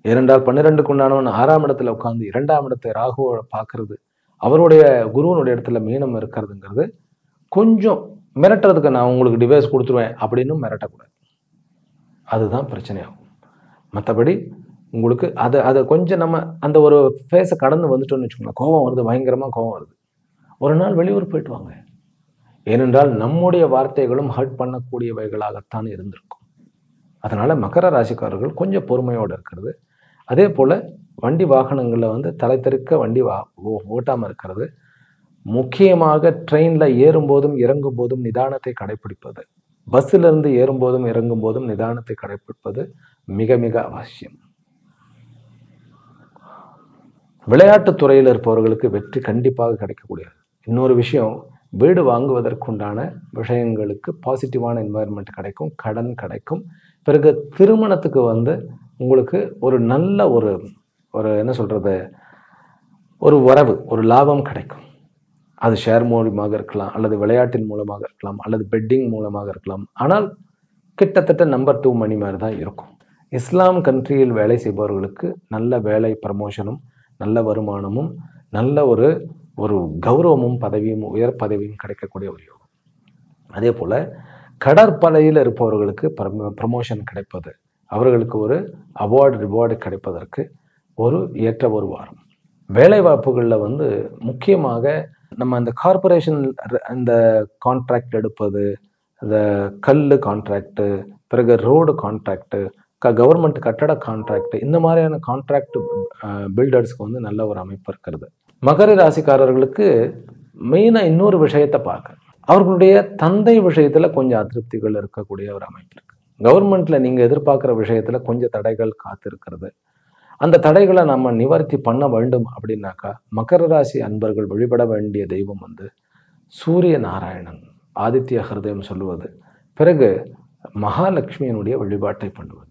ஏனென்றால் 12க்கு உண்டானவன் 6ஆம் இடத்துல உட்கார்ந்து 2ஆம் இடத்தை ராகுவை பார்க்கறது, அவருடைய குருவனுடைய இடத்துல மீனம் இருக்கிறதுங்கிறது கொஞ்சம் மிரட்டுறதுக்கு, நான் உங்களுக்கு டிவைஸ் கொடுத்துருவேன் அப்படின்னு மிரட்டக்கூடாது. அதுதான் பிரச்சனையாகும். மற்றபடி உங்களுக்கு அதை கொஞ்சம் நம்ம அந்த ஒரு ஃபேஸை கடந்து வந்துட்டோம்னு வச்சுக்கோங்களேன், கோபம் வருது, பயங்கரமாக கோபம் வருது, ஒரு நாள் வெளியூர் போயிட்டு வாங்க. ஏனென்றால் நம்முடைய வார்த்தைகளும் ஹர்ட் பண்ணக்கூடியவைகளாகத்தான் இருந்திருக்கும். அதனால மகர ராசிக்காரர்கள் கொஞ்சம் பொறுமையோடு இருக்கிறது, அதே போல் வண்டி வாகனங்களில் வந்து தலை தெறிக்க வண்டி ஓட்டாமல் இருக்கிறது, முக்கியமாக ட்ரெயினில் ஏறும்போதும் இறங்கும் போதும் நிதானத்தை கடைபிடிப்பது, பஸ்ஸில் இருந்து ஏறும்போதும் இறங்கும் போதும் நிதானத்தை கடைபிடிப்பது மிக மிக அவசியம். விளையாட்டுத் துறையில் இருப்பவர்களுக்கு வெற்றி கண்டிப்பாக கிடைக்கக்கூடியது. இன்னொரு விஷயம், வீடு வாங்குவதற்குண்டான விஷயங்களுக்கு பாசிட்டிவான என்வாயர்மெண்ட் கிடைக்கும், கடன் கிடைக்கும். பிறகு திருமணத்துக்கு உங்களுக்கு ஒரு நல்ல ஒரு என்ன சொல்றது, ஒரு வரவு, ஒரு லாபம் கிடைக்கும். அது ஷேர் மூலமாக இருக்கலாம், அல்லது விளையாட்டின் மூலமாக இருக்கலாம், அல்லது பெட்டிங் மூலமாக இருக்கலாம். ஆனால் கிட்டத்தட்ட நம்பர் 2 மணி மாதிரி தான் இருக்கும். இஸ்லாம் கண்ட்ரியில் வேலை செய்பவர்களுக்கு நல்ல வேலை ப்ரமோஷனும், நல்ல வருமானமும், நல்ல ஒரு கௌரவமும், பதவியும், உயர் பதவியும் கிடைக்கக்கூடிய ஒரு யோகம். அதே போல கடற்படையில் இருப்பவர்களுக்கு ப்ரமோஷன் கிடைப்பது, அவர்களுக்கு ஒரு ரிவார்டு கிடைப்பதற்கு ஏற்ற ஒரு வாரம். வேலை வாய்ப்புகளில் முக்கியமாக நம்ம இந்த கார்பரேஷன் இந்த கான்ட்ராக்ட் எடுப்பது, இந்த கல் கான்ட்ராக்டு, பிறகு ரோடு கான்ட்ராக்டு, கவர்மெண்ட் கட்டட கான்ட்ராக்ட், இந்த மாதிரியான கான்ட்ராக்ட் பில்டர்ஸ்க்கு நல்ல ஒரு அமைப்பு இருக்கிறது. மகர ராசிக்காரர்களுக்கு மெயினாக இன்னொரு விஷயத்தை பார்க்க, அவர்களுடைய தந்தை விஷயத்தில் கொஞ்சம் அதிருப்திகள் இருக்கக்கூடிய ஒரு அமைப்பு இருக்கு. கவர்மெண்ட்ல நீங்கள் எதிர்பார்க்குற விஷயத்தில் கொஞ்சம் தடைகள் காத்திருக்கிறது. அந்த தடைகளை நம்ம நிவர்த்தி பண்ண வேண்டும் அப்படின்னாக்கா, மகர ராசி அன்பர்கள் வழிபட வேண்டிய தெய்வம் சூரிய நாராயணன், ஆதித்ய ஹிருதயம் சொல்லுவது, பிறகு மகாலட்சுமியினுடைய வழிபாட்டை பண்ணுவது.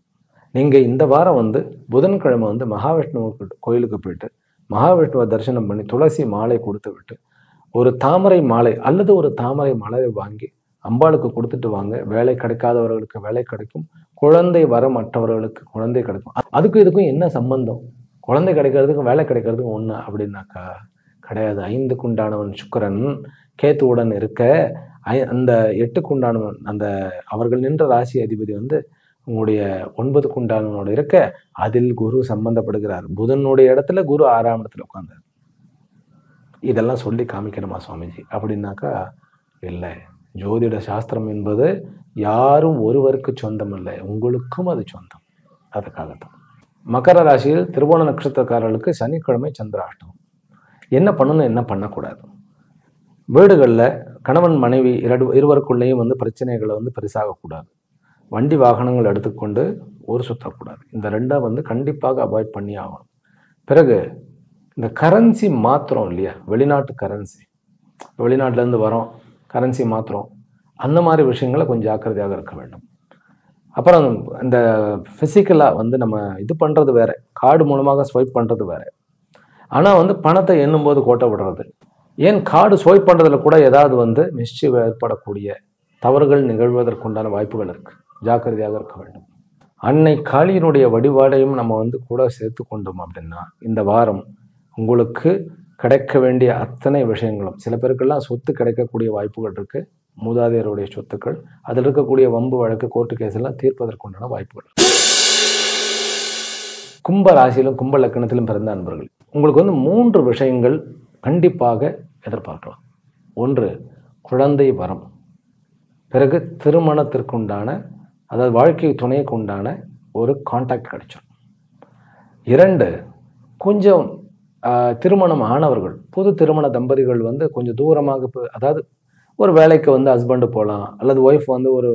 நீங்கள் இந்த வாரம் புதன்கிழமை மகாவிஷ்ணு கோயிலுக்கு போயிட்டு மகாவிஷ்ணுவை தரிசனம் பண்ணி துளசி மாலை கொடுத்து விட்டு ஒரு தாமரை மாலை அல்லது ஒரு தாமரை மலரை வாங்கி அம்பாளுக்கு கொடுத்துட்டு வாங்க. வேலை கிடைக்காதவர்களுக்கு வேலை கிடைக்கும், குழந்தை வர மற்றவர்களுக்கு குழந்தை கிடைக்கும். அதுக்கும் இதுக்கும் என்ன சம்பந்தம்? குழந்தை கிடைக்கிறதுக்கும் வேலை கிடைக்கிறதுக்கும் ஒன்று அப்படின்னாக்கா கிடையாது. 5க்கு உண்டானவன் சுக்கிரன் கேத்துவுடன் இருக்க, அந்த 8க்கு உண்டானவன் அந்த அவர்கள் நின்ற ராசி அதிபதி உங்களுடைய 9க்கு உண்டானவனோட இருக்க, அதில் குரு சம்பந்தப்படுகிறார். புதனுடைய இடத்துல குரு 6ஆம் இடத்துல உட்கார்ந்தார். இதெல்லாம் சொல்லி காமிக்கணுமா சுவாமிஜி அப்படின்னாக்கா இல்லை. ஜோதிட சாஸ்திரம் என்பது யாரும் ஒருவருக்கு சொந்தம் இல்லை, உங்களுக்கும் அது சொந்தம். அதுக்காகத்தான் மகர ராசியில் திருவோண நட்சத்திரக்காரர்களுக்கு சனிக்கிழமை சந்திராஷ்டமம். என்ன பண்ணணும், என்ன பண்ணக்கூடாது? வீடுகளில் கணவன் மனைவி இருவருக்குள்ளேயும் பிரச்சனைகளை பெருசாகக்கூடாது. வண்டி வாகனங்கள் எடுத்துக்கொண்டு ஊர் சுற்றக்கூடாது. இந்த ரெண்டாக கண்டிப்பாக அவாய்ட் பண்ணி ஆகணும். பிறகு இந்த கரன்சி மாத்திரம் இல்லையா, வெளிநாட்டு கரன்சி, வெளிநாட்டிலேருந்து வரோம் கரன்சி மாத்திரம், அந்த மாதிரி விஷயங்களை கொஞ்சம் ஜாக்கிரதையாக இருக்க வேண்டும். அப்புறம் இந்த ஃபிசிக்கலாக நம்ம இது பண்ணுறது வேற, கார்டு மூலமாக ஸ்வைப் பண்ணுறது வேற. ஆனால் பணத்தை எண்ணும்போது கோட்டை விடுறது, ஏன் கார்டு ஸ்வைப் பண்ணுறதுல கூட ஏதாவது மிஸ்சீவ் ஏற்படக்கூடிய தவறுகள் நிகழ்வதற்குண்டான வாய்ப்புகள் இருக்குது. ஜாக்கிரதையாக இருக்க வேண்டும். அன்னை காளியினுடைய வழிபாடையும் நம்ம கூட சேர்த்து கொண்டோம் அப்படின்னா இந்த வாரம் உங்களுக்கு கிடைக்க வேண்டிய அத்தனை விஷயங்களும், சில பேருக்கெல்லாம் சொத்து கிடைக்கக்கூடிய வாய்ப்புகள் இருக்கு. மூதாதையருடைய சொத்துக்கள், அதில் இருக்கக்கூடிய வம்பு வழக்கு கோர்ட்டு கேஸ் எல்லாம் தீர்ப்பதற்குண்டான வாய்ப்புகள். கும்ப ராசியிலும் கும்ப லக்கணத்திலும் பிறந்த அன்பர்கள், உங்களுக்கு 3 விஷயங்கள் கண்டிப்பாக எதிர்பார்க்கலாம். ஒன்று, குழந்தை வரம். பிறகு திருமணத்திற்குண்டான, அதாவது வாழ்க்கை துணைக்கு உண்டான ஒரு கான்டாக்ட் கிடைச்சிடும். 2, கொஞ்சம் திருமணம் ஆனவர்கள், புது திருமண தம்பதிகள் கொஞ்சம் தூரமாக, அதாவது ஒரு வேலைக்கு ஹஸ்பண்டு போகலாம், அல்லது ஒய்ஃப் ஒரு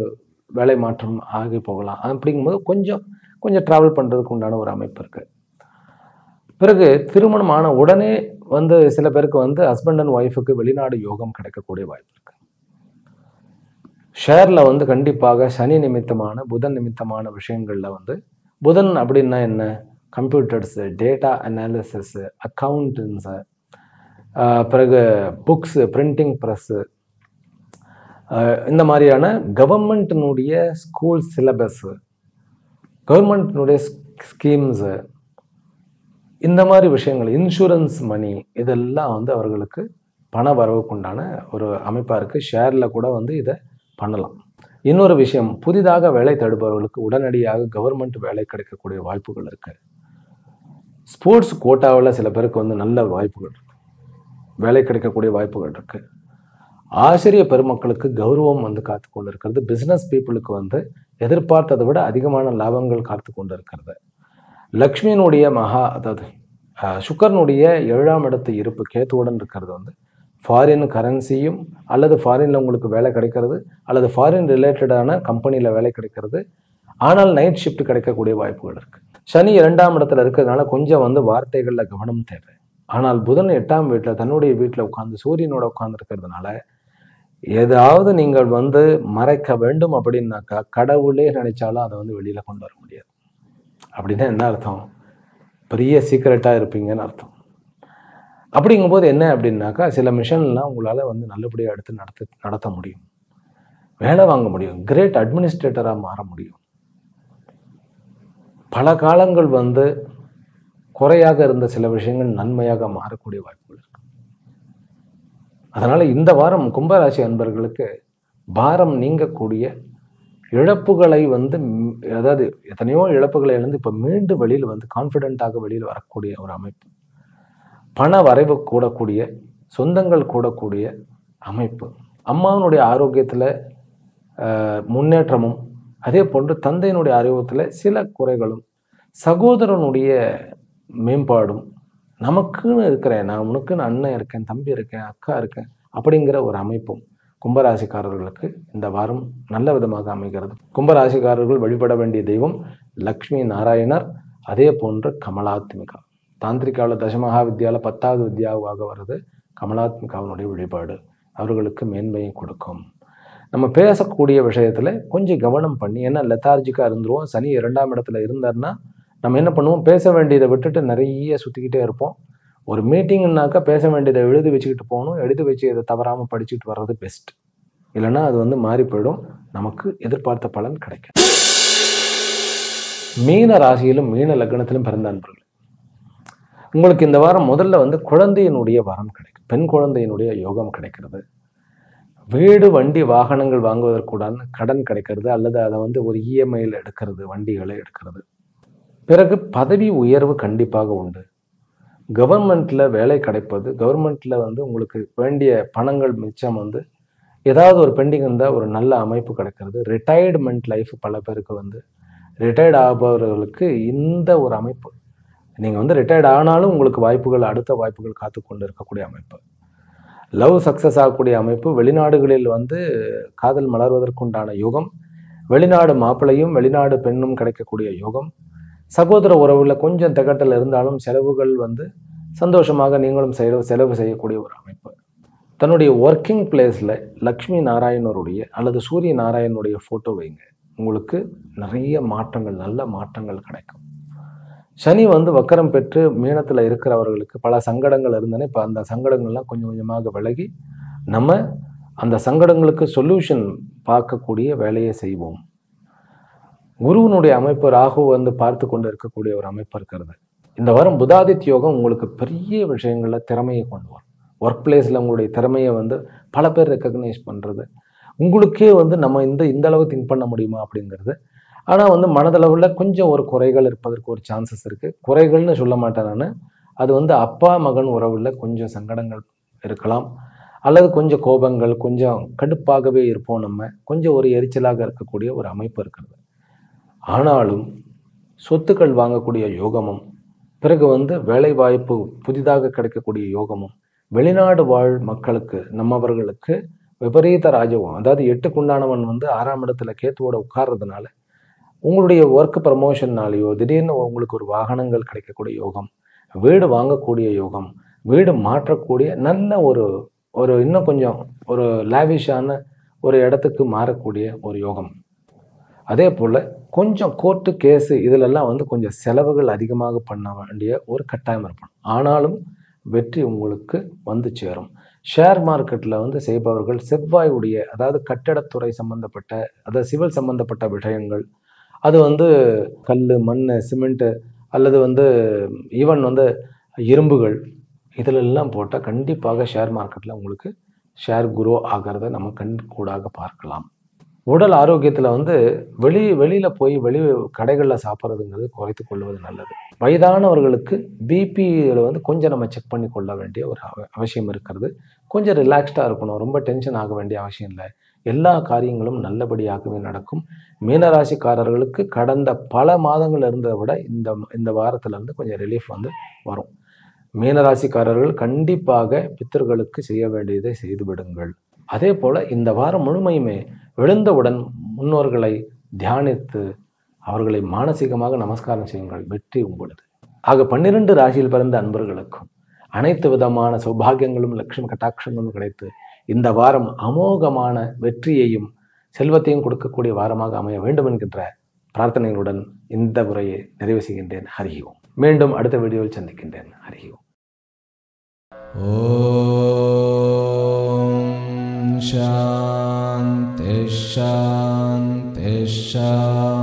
வேலை மாற்றம் ஆகி போகலாம். அப்படிங்கும்போது கொஞ்சம் ட்ராவல் பண்ணுறதுக்கு உண்டான ஒரு அமைப்பு இருக்கு. பிறகு திருமணம் ஆன உடனே சில பேருக்கு ஹஸ்பண்ட் அண்ட் ஒய்ஃபுக்கு வெளிநாடு யோகம் கிடைக்கக்கூடிய வாய்ப்பு இருக்கு. ஷேர்ல கண்டிப்பாக சனி நிமித்தமான, புதன் நிமித்தமான விஷயங்கள்ல புதன் அப்படின்னா என்ன, கம்ப்யூட்டர்ஸு, டேட்டா அனாலிசிஸு, அக்கௌண்டன்ஸு, பிறகு புக்ஸு, பிரிண்டிங் ப்ரெஸ்ஸு, இந்த மாதிரியான கவர்மெண்ட்டினுடைய ஸ்கூல் சிலபஸ்ஸு, கவர்மெண்ட்டினுடைய ஸ்கீம்ஸு, இந்த மாதிரி விஷயங்கள், இன்சூரன்ஸ் மணி, இதெல்லாம் அவர்களுக்கு பண வரவுக்குண்டான ஒரு அமைப்பாக இருக்குது. ஷேரில் கூட இதை பண்ணலாம். இன்னொரு விஷயம், புதிதாக வேலை தேடுபவர்களுக்கு உடனடியாக கவர்மெண்ட் வேலை கிடைக்கக்கூடிய வாய்ப்புகள் இருக்கு. ஸ்போர்ட்ஸ் கோட்டாவில் சில பேருக்கு நல்ல வாய்ப்புகள் இருக்கு, வேலை கிடைக்கக்கூடிய வாய்ப்புகள் இருக்கு. ஆசிரியர் பெருமக்களுக்கு கௌரவம் காத்து கொண்டு இருக்கிறது. பிஸ்னஸ் பீப்புளுக்கு எதிர்பார்த்ததை விட அதிகமான லாபங்கள் காத்து கொண்டு இருக்கிறது. லக்ஷ்மியினுடைய அதாவது சுக்கரனுடைய 7ஆம் இடத்து இருப்பு கேத்துவுடன் இருக்கிறது ஃபாரின் கரன்சியும் அல்லது ஃபாரினில் உங்களுக்கு வேலை கிடைக்கிறது அல்லது ஃபாரின் ரிலேட்டடான கம்பெனியில் வேலை கிடைக்கிறது. ஆனால் நைட் ஷிஃப்ட் கிடைக்கக்கூடிய வாய்ப்புகள் இருக்குது. சனி 2ஆம் இடத்துல இருக்கிறதுனால கொஞ்சம் வந்து வார்த்தைகளில் கவனம் தேவை. ஆனால் புதன் 8ஆம் வீட்டில் தன்னுடைய வீட்டில் உட்கார்ந்து சூரியனோட உட்கார்ந்து இருக்கிறதுனால ஏதாவது நீங்கள் வந்து மறைக்க வேண்டும் அப்படின்னாக்கா கடவுளே நினைச்சாலும் அதை வந்து வெளியில கொண்டு வர முடியாது. அப்படின்னா என்ன அர்த்தம்? பெரிய சீக்கிரட்டா இருப்பீங்கன்னு அர்த்தம். அப்படிங்கும்போது என்ன அப்படின்னாக்கா சில மிஷன்லாம் உங்களால வந்து நல்லபடியாக எடுத்து நடத்த முடியும், வேலை வாங்க முடியும், கிரேட் அட்மினிஸ்ட்ரேட்டராக மாற முடியும். பல காலங்கள் வந்து குறையாக இருந்த சில விஷயங்கள் நன்மையாக மாறக்கூடிய வாய்ப்புகள் இருக்கு. அதனால இந்த வாரம் கும்பராசி அன்பர்களுக்கு பாரம் நீங்கக்கூடிய இழப்புகளை வந்து அதாவது எத்தனையோ இழப்புகளை இழந்து இப்போ மீண்டு வெளியில் வந்து கான்ஃபிடென்ட்டாக வெளியில் வரக்கூடிய ஒரு அமைப்பு, பண வரைவு கூடக்கூடிய, சொந்தங்கள் கூடக்கூடிய அமைப்பு, அம்மாவினுடைய ஆரோக்கியத்தில் முன்னேற்றமும், அதே போன்று தந்தையினுடைய ஆரோக்கியத்தில் சில குறைகளும், சகோதரனுடைய மேம்பாடும், நமக்குன்னு இருக்கிறேன், நான் உனக்குன்னு அண்ணன் இருக்கேன், தம்பி இருக்கேன், அக்கா இருக்கேன் அப்படிங்கிற ஒரு அமைப்பும் கும்பராசிக்காரர்களுக்கு இந்த வாரம் நல்ல விதமாக அமைகிறது. கும்பராசிக்காரர்கள் வழிபட வேண்டிய தெய்வம் லக்ஷ்மி நாராயணர், அதே போன்று கமலாத்மிகா. தாந்திரிகாவில் தசமகா வித்யாவில் 10வது வித்யாவாக வருது கமலாத்மிகாவினுடைய வழிபாடு. அவர்களுக்கு மேன்மையை கொடுக்கும். நம்ம பேசக்கூடிய விஷயத்துல கொஞ்சம் கவனம் பண்ணி, ஏன்னா லெத்தார்ஜிக்காக இருந்துருவோம். சனி 2ஆம் இடத்துல இருந்தார்னா நம்ம என்ன பண்ணுவோம், பேச வேண்டியதை விட்டுட்டு நிறைய சுற்றிக்கிட்டே இருப்போம். ஒரு மீட்டிங்னாக்கா பேச வேண்டியதை எழுதி வச்சுக்கிட்டு போகணும், எழுதி வச்சு இதை தவறாமல் படிச்சுட்டு வர்றது பெஸ்ட். இல்லைன்னா அது வந்து மாறி போயிடும், நமக்கு எதிர்பார்த்த பலன் கிடைக்கும். மீன ராசியிலும் மீன லக்னத்திலும் பிறந்த அன்பர்கள், உங்களுக்கு இந்த வாரம் முதல்ல வந்து குழந்தையினுடைய வரம் கிடைக்கும், பெண் குழந்தையினுடைய யோகம் கிடைக்கிறது. வீடு வண்டி வாகனங்கள் வாங்குவதற்குடான கடன் கிடைக்கிறது, அல்லது அதை வந்து ஒரு இஎம்ஐயில் எடுக்கிறது, வண்டிகளை எடுக்கிறது. பிறகு பதவி உயர்வு கண்டிப்பாக உண்டு. கவர்மெண்ட்ல வேலை கிடைப்பது, கவர்மெண்ட்ல வந்து உங்களுக்கு வேண்டிய பணங்கள் மிச்சம் வந்து ஏதாவது ஒரு பெண்டிங் இருந்தால் ஒரு நல்ல அமைப்பு கிடைக்கிறது. ரிட்டையர்மெண்ட் லைஃப் பல பேருக்கு வந்து ரிட்டையர்ட் ஆபவர்களுக்கு இந்த ஒரு அமைப்பு, நீங்கள் வந்து ரிட்டையர்ட் ஆனாலும் உங்களுக்கு வாய்ப்புகள், அடுத்த வாய்ப்புகள் காத்து கொண்டு இருக்கக்கூடிய அமைப்பு. லவ் சக்ஸஸ் ஆகக்கூடிய அமைப்பு, வெளிநாடுகளில் வந்து காதல் மலர்வதற்குண்டான யோகம், வெளிநாடு மாப்பிள்ளையும் வெளிநாடு பெண்ணும் கிடைக்கக்கூடிய யோகம், சகோதர உறவுல கொஞ்சம் திகட்டல் இருந்தாலும் செலவுகள் வந்து சந்தோஷமாக நீங்களும் செலவு செய்யக்கூடிய ஒரு அமைப்பு. தன்னுடைய ஒர்க்கிங் பிளேஸில் லக்ஷ்மி நாராயணருடைய அல்லது சூரிய நாராயணனுடைய ஃபோட்டோ வைங்க, உங்களுக்கு நிறைய மாற்றங்கள், நல்ல மாற்றங்கள் கிடைக்கும். சனி வந்து வக்கரம் பெற்று மீனத்தில் இருக்கிறவர்களுக்கு பல சங்கடங்கள் இருந்தன. இப்போ அந்த சங்கடங்கள்லாம் கொஞ்சம் கொஞ்சமாக விலகி நம்ம அந்த சங்கடங்களுக்கு சொல்யூஷன் பார்க்கக்கூடிய வேலையை செய்வோம். குருவனுடைய அமைப்பு ராகு வந்து பார்த்து கொண்டு இருக்கக்கூடிய ஒரு அமைப்பு இருக்கிறது. இந்த வாரம் புதாதித்ய யோகம் உங்களுக்கு பெரிய விஷயங்களில் திறமையை கொண்டு வரும். ஒர்க் பிளேஸில் உங்களுடைய திறமையை வந்து பல பேர் ரெக்கக்னைஸ் பண்ணுறது, உங்களுக்கே வந்து நம்ம இந்த அளவு திங்க் பண்ண முடியுமா அப்படிங்கிறது. ஆனால் வந்து மனதளவில் கொஞ்சம் ஒரு குறைகள் இருப்பதற்கு ஒரு சான்சஸ் இருக்குது. குறைகள்னு சொல்ல மாட்டேன் நான், அது வந்து அப்பா மகன் உறவில் கொஞ்சம் சங்கடங்கள் இருக்கலாம், அல்லது கொஞ்சம் கோபங்கள், கொஞ்சம் கடுப்பாகவே இருப்போம், நம்ம கொஞ்சம் ஒரு எரிச்சலாக இருக்கக்கூடிய ஒரு அமைப்பு இருக்கிறது. ஆனாலும் சொத்துக்கள் வாங்கக்கூடிய யோகமும், பிறகு வந்து வேலை வாய்ப்பு புதிதாக கிடைக்கக்கூடிய யோகமும், வெளிநாடு வாழ் மக்களுக்கு, நம்மவர்களுக்கு விபரீத ராஜயோகம், அதாவது 8க்குண்டானவன் வந்து 6ஆம் இடத்துல கேத்துவோட உட்கார்றதுனால உங்களுடைய ஒர்க் ப்ரமோஷன்னாலேயோ திடீர்னு உங்களுக்கு ஒரு வாகனங்கள் கிடைக்கக்கூடிய யோகம், வீடு வாங்கக்கூடிய யோகம், வீடு மாற்றக்கூடிய நல்ல ஒரு இன்னும் கொஞ்சம் ஒரு லாவிஷான ஒரு இடத்துக்கு மாறக்கூடிய ஒரு யோகம். அதே போல் கொஞ்சம் கோர்ட்டு கேஸு இதிலெல்லாம் வந்து கொஞ்சம் செலவுகள் அதிகமாக பண்ண வேண்டிய ஒரு கட்டாயம் இருப்பணும். ஆனாலும் வெற்றி உங்களுக்கு வந்து சேரும். ஷேர் மார்க்கெட்டில் வந்து செய்பவர்கள் செவ்வாயுடைய, அதாவது கட்டடத்துறை சம்பந்தப்பட்ட, அதாவது சிவில் சம்பந்தப்பட்ட விஷயங்கள், அது வந்து கல், மண், சிமெண்ட்டு அல்லது வந்து ஈவன் வந்து இரும்புகள், இதிலெல்லாம் போட்டால் கண்டிப்பாக ஷேர் மார்க்கெட்டில் உங்களுக்கு ஷேர் குரோ ஆகிறத நம்ம கண் கூடாக பார்க்கலாம். உடல் ஆரோக்கியத்தில் வந்து வெளியில் போய் கடைகளில் சாப்பிட்றதுங்கிறது குறைத்து கொள்வது நல்லது. வயதானவர்களுக்கு பிபியில் வந்து கொஞ்சம் நம்ம செக் பண்ணி கொள்ள வேண்டிய ஒரு அவசியம் இருக்கிறது. கொஞ்சம் ரிலாக்ஸ்டாக இருக்கணும், ரொம்ப டென்ஷன் ஆக வேண்டிய அவசியம் இல்லை. எல்லா காரியங்களும் நல்லபடியாகவே நடக்கும். மீனராசிக்காரர்களுக்கு கடந்த பல மாதங்கள் இருந்ததை விட இந்த வாரத்திலேருந்து கொஞ்சம் ரிலீஃப் வந்து வரும். மீனராசிக்காரர்கள் கண்டிப்பாக பித்தர்களுக்கு செய்ய வேண்டியதை செய்துவிடுங்கள். அதே போல இந்த வாரம் முழுமையுமே எழுந்தவுடன் முன்னோர்களை தியானித்து அவர்களை மானசீகமாக நமஸ்காரம் செய்யுங்கள். வெற்றி உங்களது. ஆக 12 ராசியில் பிறந்த அன்பர்களுக்கும் அனைத்து விதமான சௌபாகியங்களும் லட்சுமி கட்டாட்சங்களும் கிடைத்து இந்த வாரம் அமோகமான வெற்றியையும் செல்வத்தையும் கொடுக்கக்கூடிய வாரமாக அமைய வேண்டும் என்கின்ற பிரார்த்தனைகளுடன் இந்த உரையை நிறைவு செய்கின்றேன். ஹரி ஓம். மீண்டும் அடுத்த வீடியோவில் சந்திக்கின்றேன். ஹரி ஓம். ஓம் சாந்தி சாந்தி சாந்தி.